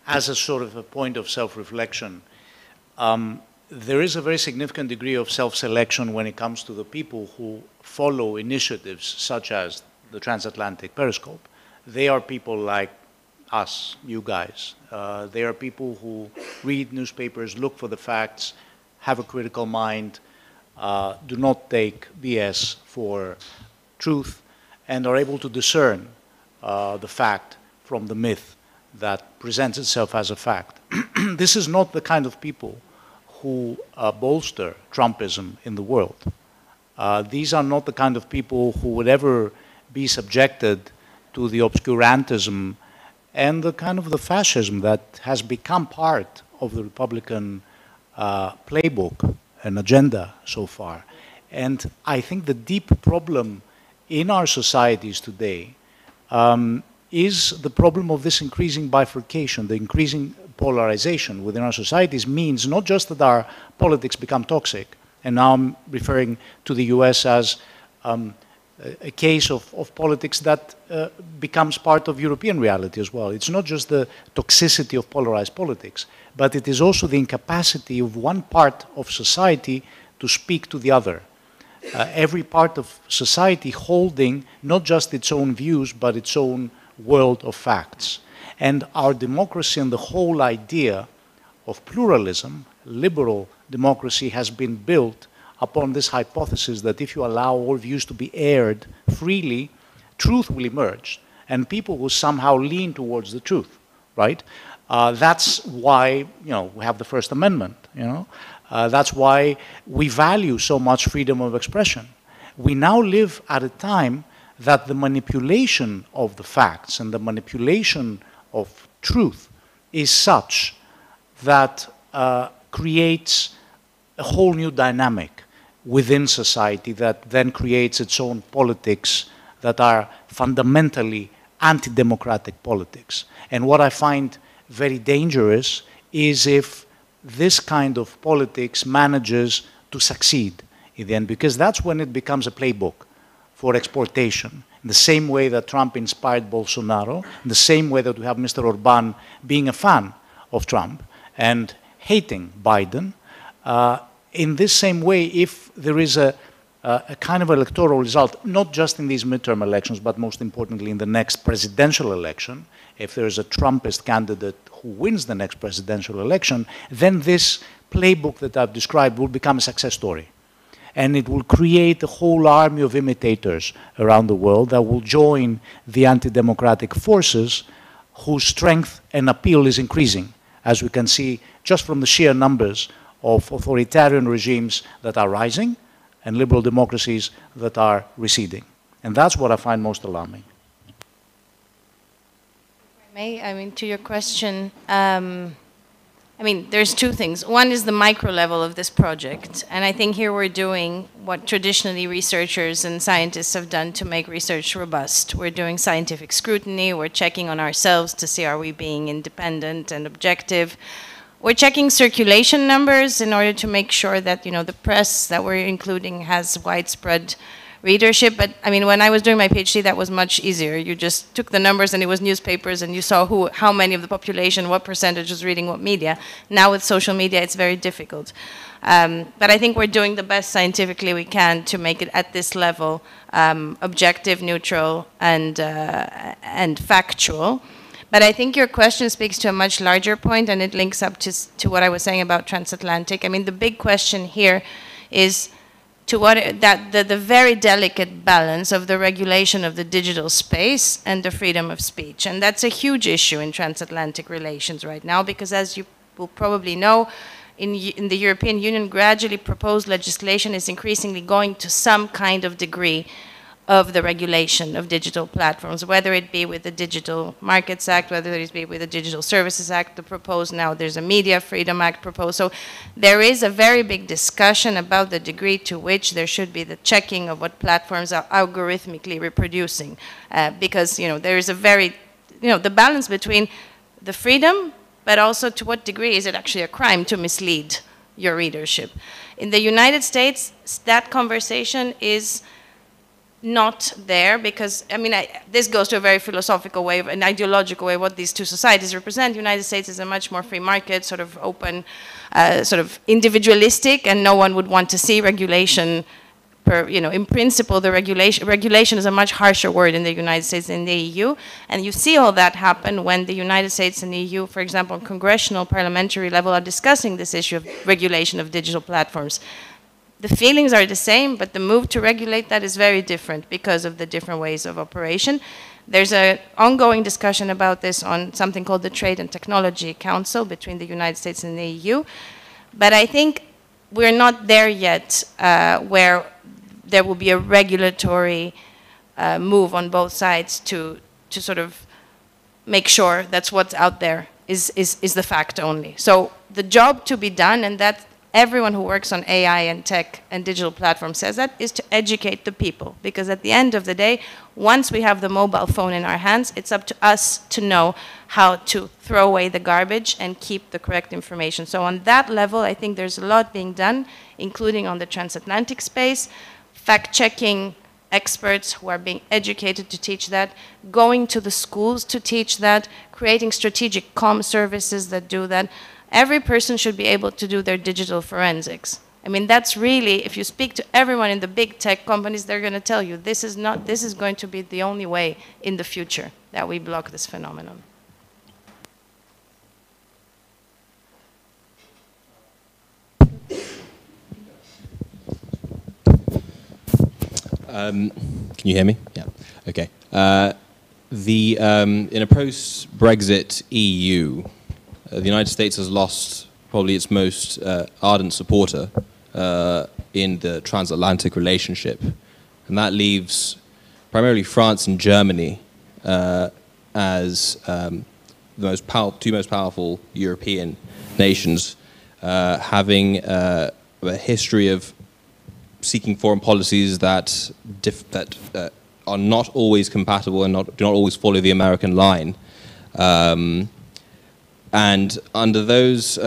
as a sort of a point of self-reflection, there is a very significant degree of self-selection when it comes to the people who follow initiatives such as the Transatlantic Periscope. They are people like us, you guys. They are people who read newspapers, look for the facts, have a critical mind, do not take BS for truth, and are able to discern the fact from the myth that presents itself as a fact. This is not the kind of people who bolster Trumpism in the world. These are not the kind of people who would ever be subjected to the obscurantism and the kind of the fascism that has become part of the Republican playbook and agenda so far. And I think the deep problem in our societies today is the problem of this increasing bifurcation, the increasing polarization within our societies means not just that our politics become toxic, and now I'm referring to the US as a case of politics that becomes part of European reality as well. It's not just the toxicity of polarized politics, but it is also the incapacity of one part of society to speak to the other. Every part of society holding not just its own views, but its own world of facts. And our democracy and the whole idea of pluralism, liberal democracy, has been built upon this hypothesis that if you allow all views to be aired freely, truth will emerge, and people will somehow lean towards the truth, right? That's why, we have the First Amendment, that's why we value so much freedom of expression. We now live at a time that the manipulation of the facts and the manipulation of truth is such that creates a whole new dynamic within society that then creates its own politics that are fundamentally anti-democratic politics. And what I find very dangerous is if this kind of politics manages to succeed in the end, because that's when it becomes a playbook for exportation. In the same way that Trump inspired Bolsonaro, in the same way that we have Mr. Orban being a fan of Trump and hating Biden, in this same way, if there is a kind of electoral result, not just in these midterm elections, but most importantly in the next presidential election, if there is a Trumpist candidate who wins the next presidential election, then this playbook that I've described will become a success story. And it will create a whole army of imitators around the world that will join the anti-democratic forces whose strength and appeal is increasing, as we can see just from the sheer numbers of authoritarian regimes that are rising and liberal democracies that are receding. And that's what I find most alarming. To your question, there's two things. One is the micro level of this project. And I think here we're doing what traditionally researchers and scientists have done to make research robust. We're doing scientific scrutiny. We're checking on ourselves to see are we being independent and objective. We're checking circulation numbers in order to make sure that, the press that we're including has widespread readership. But when I was doing my PhD, that was much easier. You just took the numbers and it was newspapers and you saw how many of the population, what percentage was reading what media. Now with social media, it's very difficult. But I think we're doing the best scientifically we can to make it at this level objective, neutral, and factual. But I think your question speaks to a much larger point, and it links up to what I was saying about transatlantic. The big question here is the very delicate balance of the regulation of the digital space and the freedom of speech. And that's a huge issue in transatlantic relations right now, because as you will probably know, in the European Union, gradually proposed legislation is increasingly going to some kind of degree of the regulation of digital platforms, whether it be with the Digital Markets Act, whether it be with the Digital Services Act, the proposed now, there's a Media Freedom Act proposed. So there is a very big discussion about the degree to which there should be the checking of what platforms are algorithmically reproducing. Because, there is a very, the balance between the freedom, but also to what degree is it actually a crime to mislead your readership. In the United States, that conversation is not there, because this goes to a very philosophical way, an ideological way, what these two societies represent. The United States is a much more free market, sort of open, sort of individualistic, and no one would want to see regulation. In principle, the regulation is a much harsher word in the United States than in the EU, and you see all that happen when the United States and the EU, for example, on congressional, parliamentary level, are discussing this issue of regulation of digital platforms. The feelings are the same, but the move to regulate that is very different because of the different ways of operation. There's an ongoing discussion about this on something called the Trade and Technology Council between the United States and the EU. But I think we're not there yet where there will be a regulatory move on both sides to sort of make sure that's what's out there is the fact only. So the job to be done, and that everyone who works on AI and tech and digital platforms says that, is to educate the people. Because at the end of the day, once we have the mobile phone in our hands, it's up to us to know how to throw away the garbage and keep the correct information. So on that level, I think there's a lot being done including on the transatlantic space, fact-checking experts who are being educated to teach that, going to the schools to teach that, creating strategic comm services that do that. Every person should be able to do their digital forensics. I mean, that's really, if you speak to everyone in the big tech companies, they're going to tell you this is going to be the only way in the future that we block this phenomenon. Can you hear me? Yeah. Okay. In a post-Brexit EU, the United States has lost probably its most ardent supporter in the transatlantic relationship, and that leaves primarily France and Germany as the two most powerful European nations, having a history of seeking foreign policies that are not always compatible and do not always follow the American line. And under these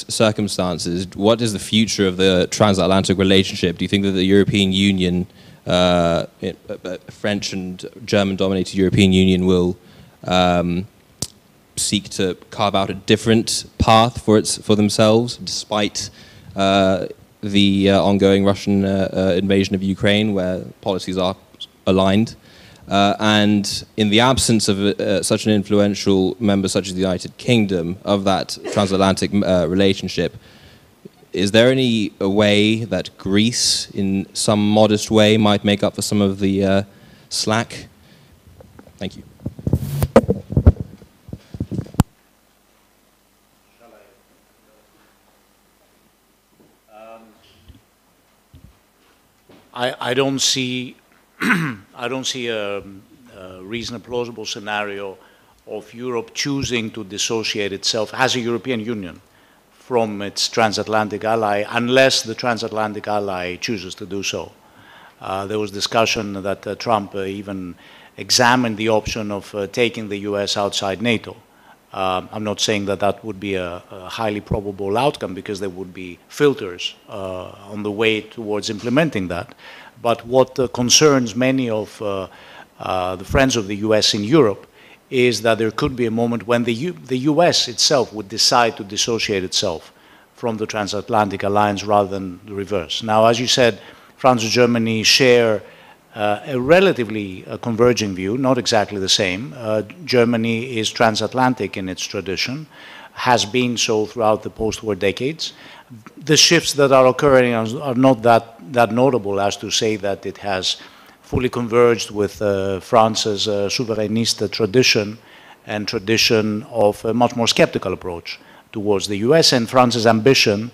circumstances, what is the future of the transatlantic relationship? Do you think that the European Union, French and German-dominated European Union, will seek to carve out a different path for themselves, despite the ongoing Russian invasion of Ukraine, where policies are aligned? And in the absence of such an influential member such as the United Kingdom of that transatlantic relationship, is there any way that Greece, in some modest way, might make up for some of the slack? Thank you. I don't see a reasonable, plausible scenario of Europe choosing to dissociate itself as a European Union from its transatlantic ally, unless the transatlantic ally chooses to do so. There was discussion that Trump even examined the option of taking the US outside NATO. I'm not saying that that would be a highly probable outcome, because there would be filters on the way towards implementing that. But what concerns many of the friends of the US in Europe is that there could be a moment when the US itself would decide to dissociate itself from the transatlantic alliance rather than the reverse. Now, as you said, France and Germany share a relatively converging view, not exactly the same. Germany is transatlantic in its tradition, has been so throughout the post-war decades. The shifts that are occurring are not that notable as to say that it has fully converged with France's souverainist tradition and tradition of a much more skeptical approach towards the US, and France's ambition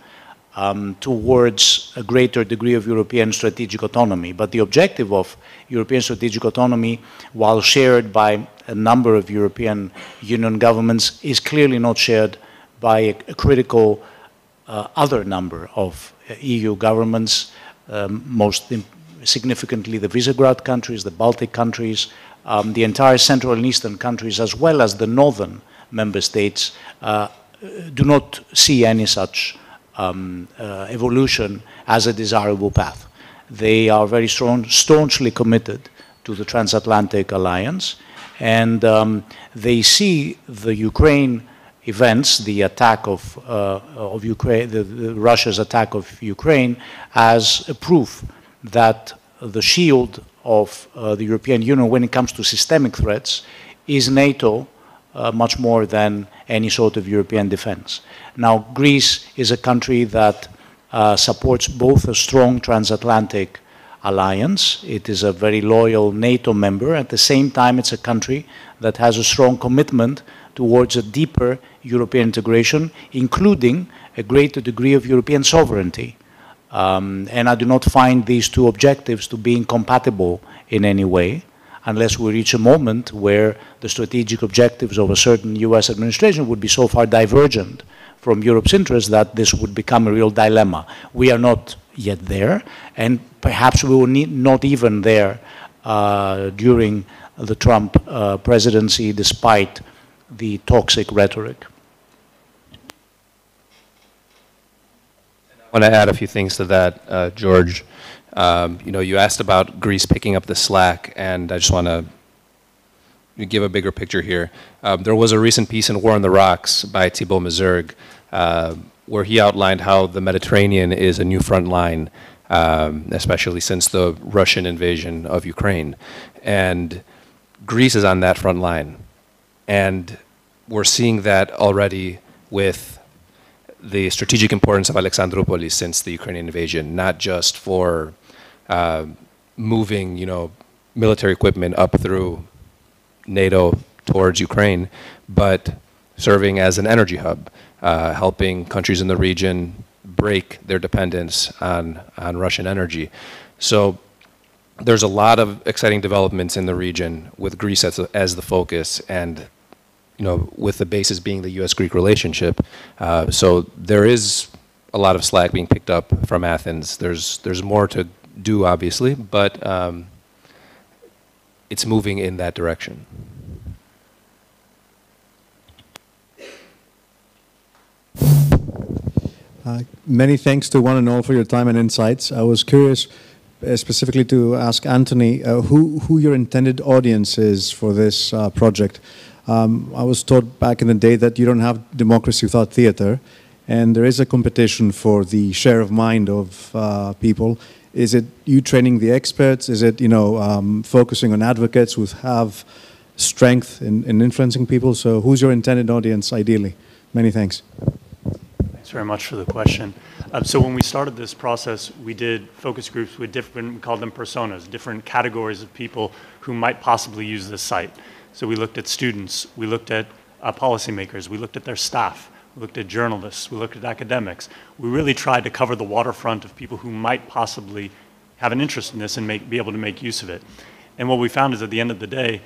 towards a greater degree of European strategic autonomy. But the objective of European strategic autonomy, while shared by a number of European Union governments, is clearly not shared by a critical other number of EU governments, most significantly the Visegrad countries, the Baltic countries, the entire Central and Eastern countries, as well as the northern member states, do not see any such evolution as a desirable path. They are very staunchly committed to the transatlantic alliance, and they see the Ukraine events, the attack of Ukraine, Russia's attack of Ukraine, as a proof that the shield of the European Union when it comes to systemic threats is NATO, much more than any sort of European defense. Now, Greece is a country that supports both a strong transatlantic alliance. It is a very loyal NATO member. At the same time, it's a country that has a strong commitment towards a deeper European integration, including a greater degree of European sovereignty. And I do not find these two objectives to be incompatible in any way, unless we reach a moment where the strategic objectives of a certain US administration would be so far divergent from Europe's interests that this would become a real dilemma. We are not yet there, and perhaps we will not even there during the Trump presidency, despite the toxic rhetoric. want to add a few things to that, George. You know, you asked about Greece picking up the slack, and I just want to give a bigger picture here. There was a recent piece in War on the Rocks by Thibault Mazurg, where he outlined how the Mediterranean is a new front line, especially since the Russian invasion of Ukraine. And Greece is on that front line. And we're seeing that already with the strategic importance of Alexandroupolis since the Ukrainian invasion, not just for moving, you know, military equipment up through NATO towards Ukraine, but serving as an energy hub, helping countries in the region break their dependence on Russian energy. So there's a lot of exciting developments in the region with Greece as the focus, and you know, with the basis being the U.S.-Greek relationship. So there is a lot of slack being picked up from Athens. There's more to do, obviously, but it's moving in that direction. Many thanks to one and all for your time and insights. I was curious specifically to ask Anthony who your intended audience is for this project. I was taught back in the day that you don't have democracy without theater, and there is a competition for the share of mind of people. Is it you training the experts? Is it, you know, focusing on advocates who have strength in influencing people? So who's your intended audience ideally? Many thanks. Thanks very much for the question. So when we started this process, we did focus groups with different, we called them personas, different categories of people who might possibly use this site. So we looked at students, we looked at policymakers, we looked at their staff, we looked at journalists, we looked at academics. We really tried to cover the waterfront of people who might possibly have an interest in this and be able to make use of it. And what we found is at the end of the day,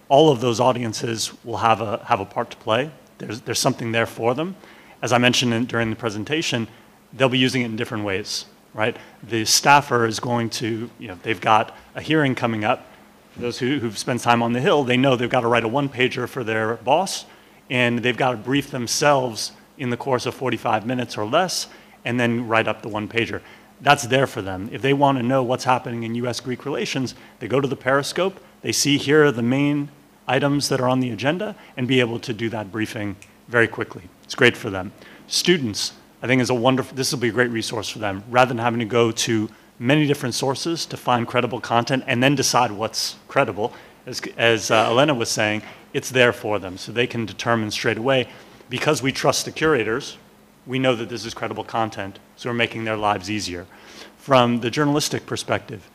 all of those audiences will have a part to play. There's something there for them. As I mentioned during the presentation, they'll be using it in different ways, right? The staffer is going to, you know, they've got a hearing coming up. For those who've spent time on the Hill, they know they've got to write a one-pager for their boss, and they've got to brief themselves in the course of 45 minutes or less, and then write up the one-pager. That's there for them. If they want to know what's happening in U.S.-Greek relations, they go to the Periscope, they see here are the main items that are on the agenda, and be able to do that briefing very quickly. It's great for them. Students, I think this will be a great resource for them. Rather than having to go to many different sources to find credible content and then decide what's credible, as Elena was saying, it's there for them. So they can determine straight away, because we trust the curators, we know that this is credible content, so we're making their lives easier. From the journalistic perspective,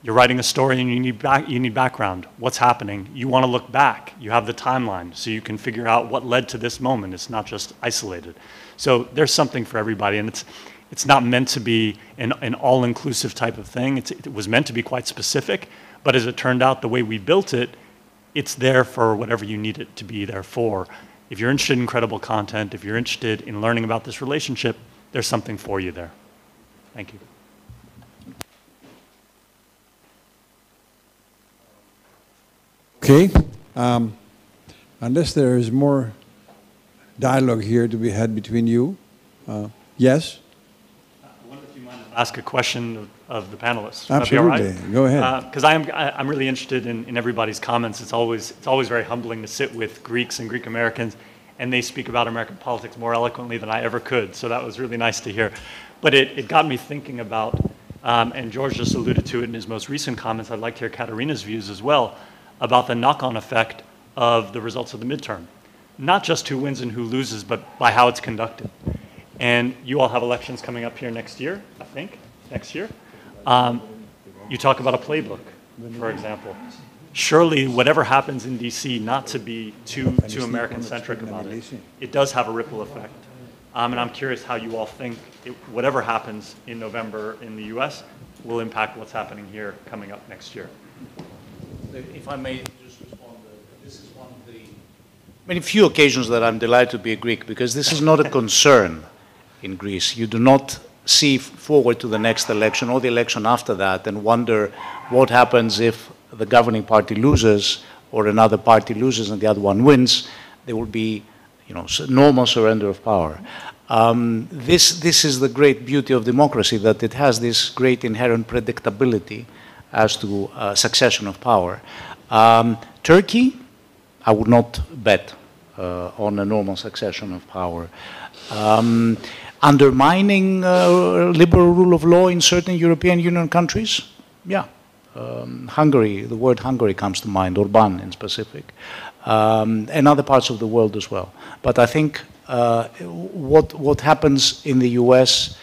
you're writing a story and you need background. What's happening? You want to look back. You have the timeline, so you can figure out what led to this moment. It's not just isolated. So there's something for everybody, and it's not meant to be an all-inclusive type of thing. It was meant to be quite specific, but as it turned out, the way we built it, it's there for whatever you need it to be there for. If you're interested in credible content, if you're interested in learning about this relationship, there's something for you there. Thank you. Okay. Unless there is more dialogue here to be had between you. Yes? I wonder if you might ask a question of the panelists. Absolutely. Go ahead. Because I'm really interested in everybody's comments. It's always very humbling to sit with Greeks and Greek Americans, and they speak about American politics more eloquently than I ever could. So that was really nice to hear. But it got me thinking about, and George just alluded to it in his most recent comments, I'd like to hear Katerina's views as well, about the knock-on effect of the results of the midterm. Not just who wins and who loses, but by how it's conducted. And you all have elections coming up here next year, I think, next year. You talk about a playbook, for example. Surely whatever happens in DC, not to be too American-centric about it, it does have a ripple effect. And I'm curious how you all think whatever happens in November in the US will impact what's happening here coming up next year. If I may just respond, this is one of the many few occasions that I'm delighted to be a Greek, because this is not a concern in Greece. You do not see forward to the next election or the election after that and wonder what happens if the governing party loses or another party loses and the other one wins. There will be, you know, normal surrender of power. This is the great beauty of democracy, that it has this great inherent predictability as to succession of power. Turkey, I would not bet on a normal succession of power. Undermining liberal rule of law in certain European Union countries, yeah. Hungary, the word Hungary comes to mind, Orban in specific, and other parts of the world as well. But I think what happens in the US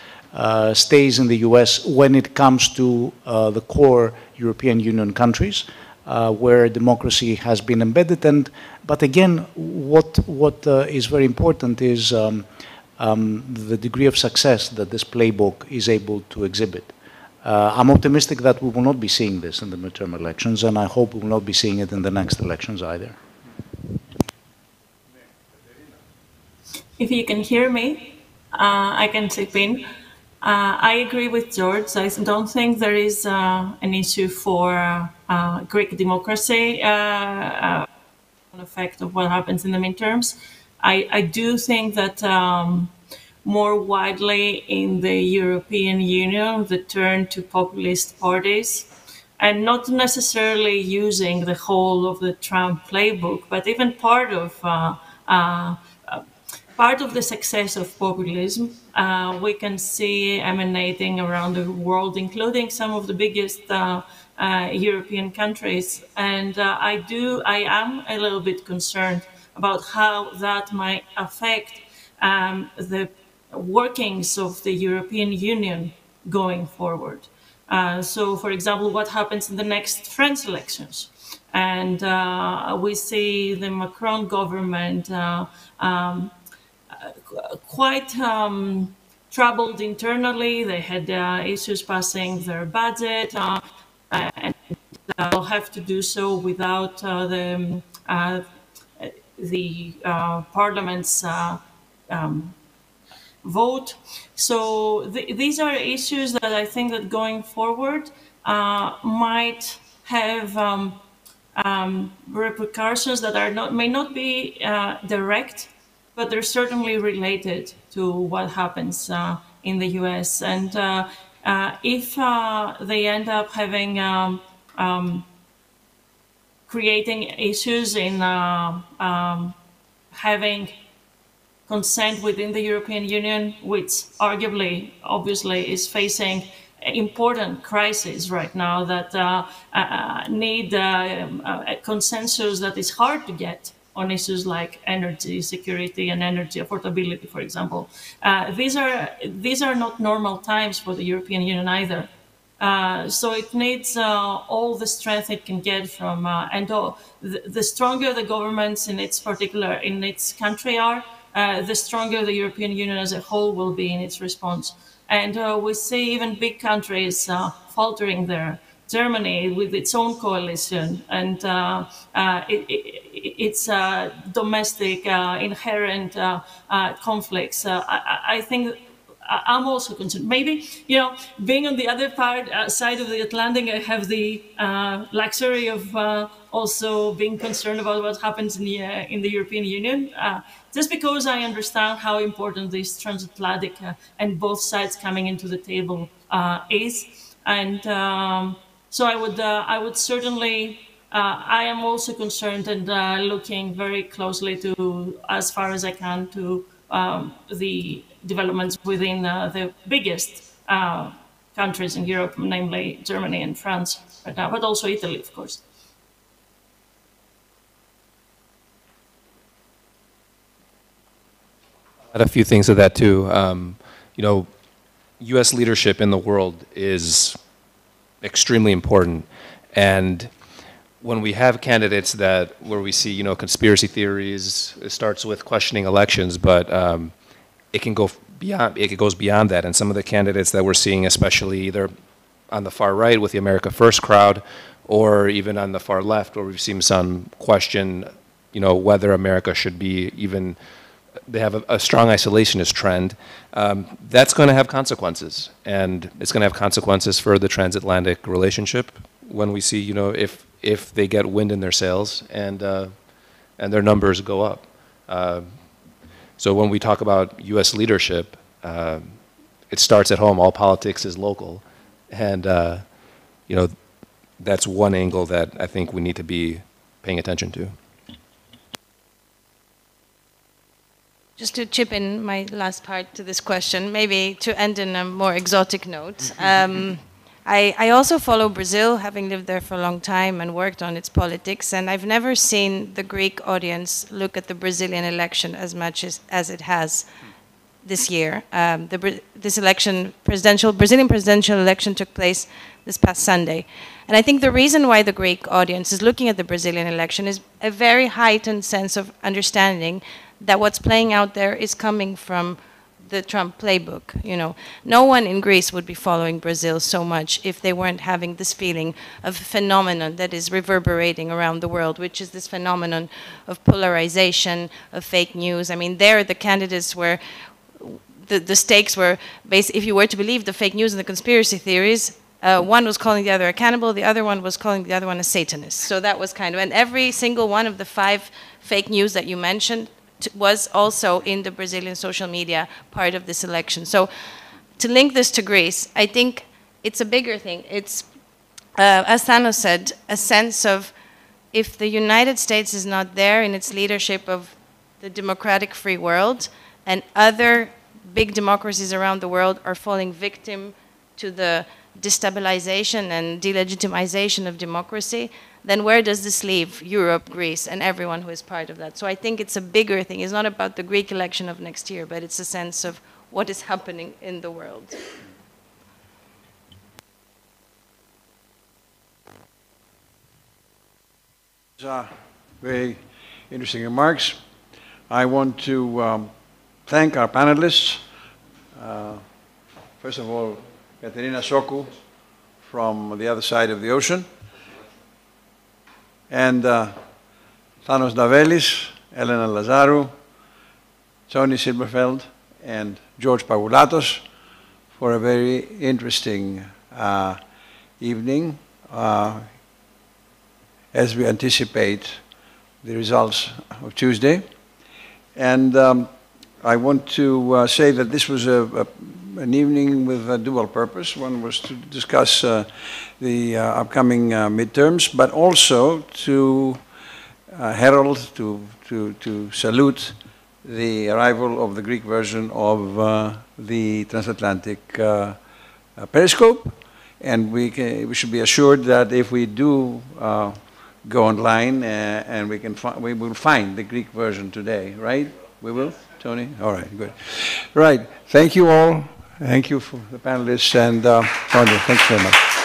stays in the US when it comes to the core European Union countries, where democracy has been embedded. But again, what is very important is the degree of success that this playbook is able to exhibit. I'm optimistic that we will not be seeing this in the midterm elections, and I hope we will not be seeing it in the next elections either. If you can hear me, I can chip in. I agree with George. I don't think there is an issue for Greek democracy, an effect of what happens in the midterms. I do think that more widely in the European Union, the turn to populist parties, and not necessarily using the whole of the Trump playbook, but even part of the success of populism, we can see emanating around the world, including some of the biggest European countries. And I am a little bit concerned about how that might affect the workings of the European Union going forward. So, for example, what happens in the next French elections? And we see the Macron government quite troubled internally. They had issues passing their budget, and they'll have to do so without the parliament's vote. So these are issues that I think that going forward might have repercussions that may not be direct, but they're certainly related to what happens in the US. And if they end up having creating issues in having consent within the European Union, which arguably, obviously, is facing important crises right now that need a consensus that is hard to get on issues like energy security and energy affordability, for example. These are not normal times for the European Union either. So it needs all the strength it can get from, the stronger the governments in its country are, the stronger the European Union as a whole will be in its response. And we see even big countries faltering there. Germany with its own coalition and its domestic inherent conflicts. I think I'm also concerned. Maybe, being on the other side of the Atlantic, I have the luxury of also being concerned about what happens in the European Union, just because I understand how important this transatlantic and both sides coming into the table is. And so I would certainly, I am also concerned and looking very closely to, as far as I can, to the developments within the biggest countries in Europe, namely Germany and France right now, but also Italy, of course. Add a few things to that too. U.S. leadership in the world is extremely important, and when we have candidates where we see conspiracy theories, it starts with questioning elections, but it can go beyond. It goes beyond that, and some of the candidates that we're seeing, especially either on the far right with the America First crowd, or even on the far left, where we've seen some question, whether America should be even. They have a strong isolationist trend. That's going to have consequences, and it's going to have consequences for the transatlantic relationship when we see, if they get wind in their sails and their numbers go up. So when we talk about U.S. leadership, it starts at home. All politics is local, and you know, that's one angle that I think we need to be paying attention to. Just to chip in my last part to this question, maybe to end in a more exotic note. I also follow Brazil, having lived there for a long time and worked on its politics, and I've never seen the Greek audience look at the Brazilian election as much as it has this year. This election, Brazilian presidential election took place this past Sunday. And I think the reason why the Greek audience is looking at the Brazilian election is a very heightened sense of understanding that what's playing out there is coming from the Trump playbook. You know, no one in Greece would be following Brazil so much if they weren't having this feeling of a phenomenon that is reverberating around the world, which is this phenomenon of polarization, of fake news. I mean, there the candidates were, the stakes were, if you were to believe the fake news and the conspiracy theories, one was calling the other a cannibal, the other one was calling the other one a Satanist. So that was kind of, and every single one of the 5 fake news that you mentioned was also in the Brazilian social media part of this election. So to link this to Greece, I think it's a bigger thing. It's, as Thanos said, a sense of if the United States is not there in its leadership of the democratic free world, and other big democracies around the world are falling victim to the destabilization and delegitimization of democracy, then where does this leave Europe, Greece, and everyone who is part of that? So I think it's a bigger thing. It's not about the Greek election of next year, but it's a sense of what is happening in the world. Very interesting remarks. I want to thank our panelists. First of all, Katerina Sokou from the other side of the ocean, and Thanos Davelis, Elena Lazaru, Tony Silberfeld, and George Pavulatos for a very interesting evening as we anticipate the results of Tuesday. And I want to say that this was an evening with a dual purpose. One was to discuss the upcoming midterms, but also to herald, to salute the arrival of the Greek version of the Transatlantic Periscope. And we should be assured that if we do go online and we will find the Greek version today, right? We will, Tony? All right, good. Right, thank you all. Thank you for the panelists and Tony, thanks very much.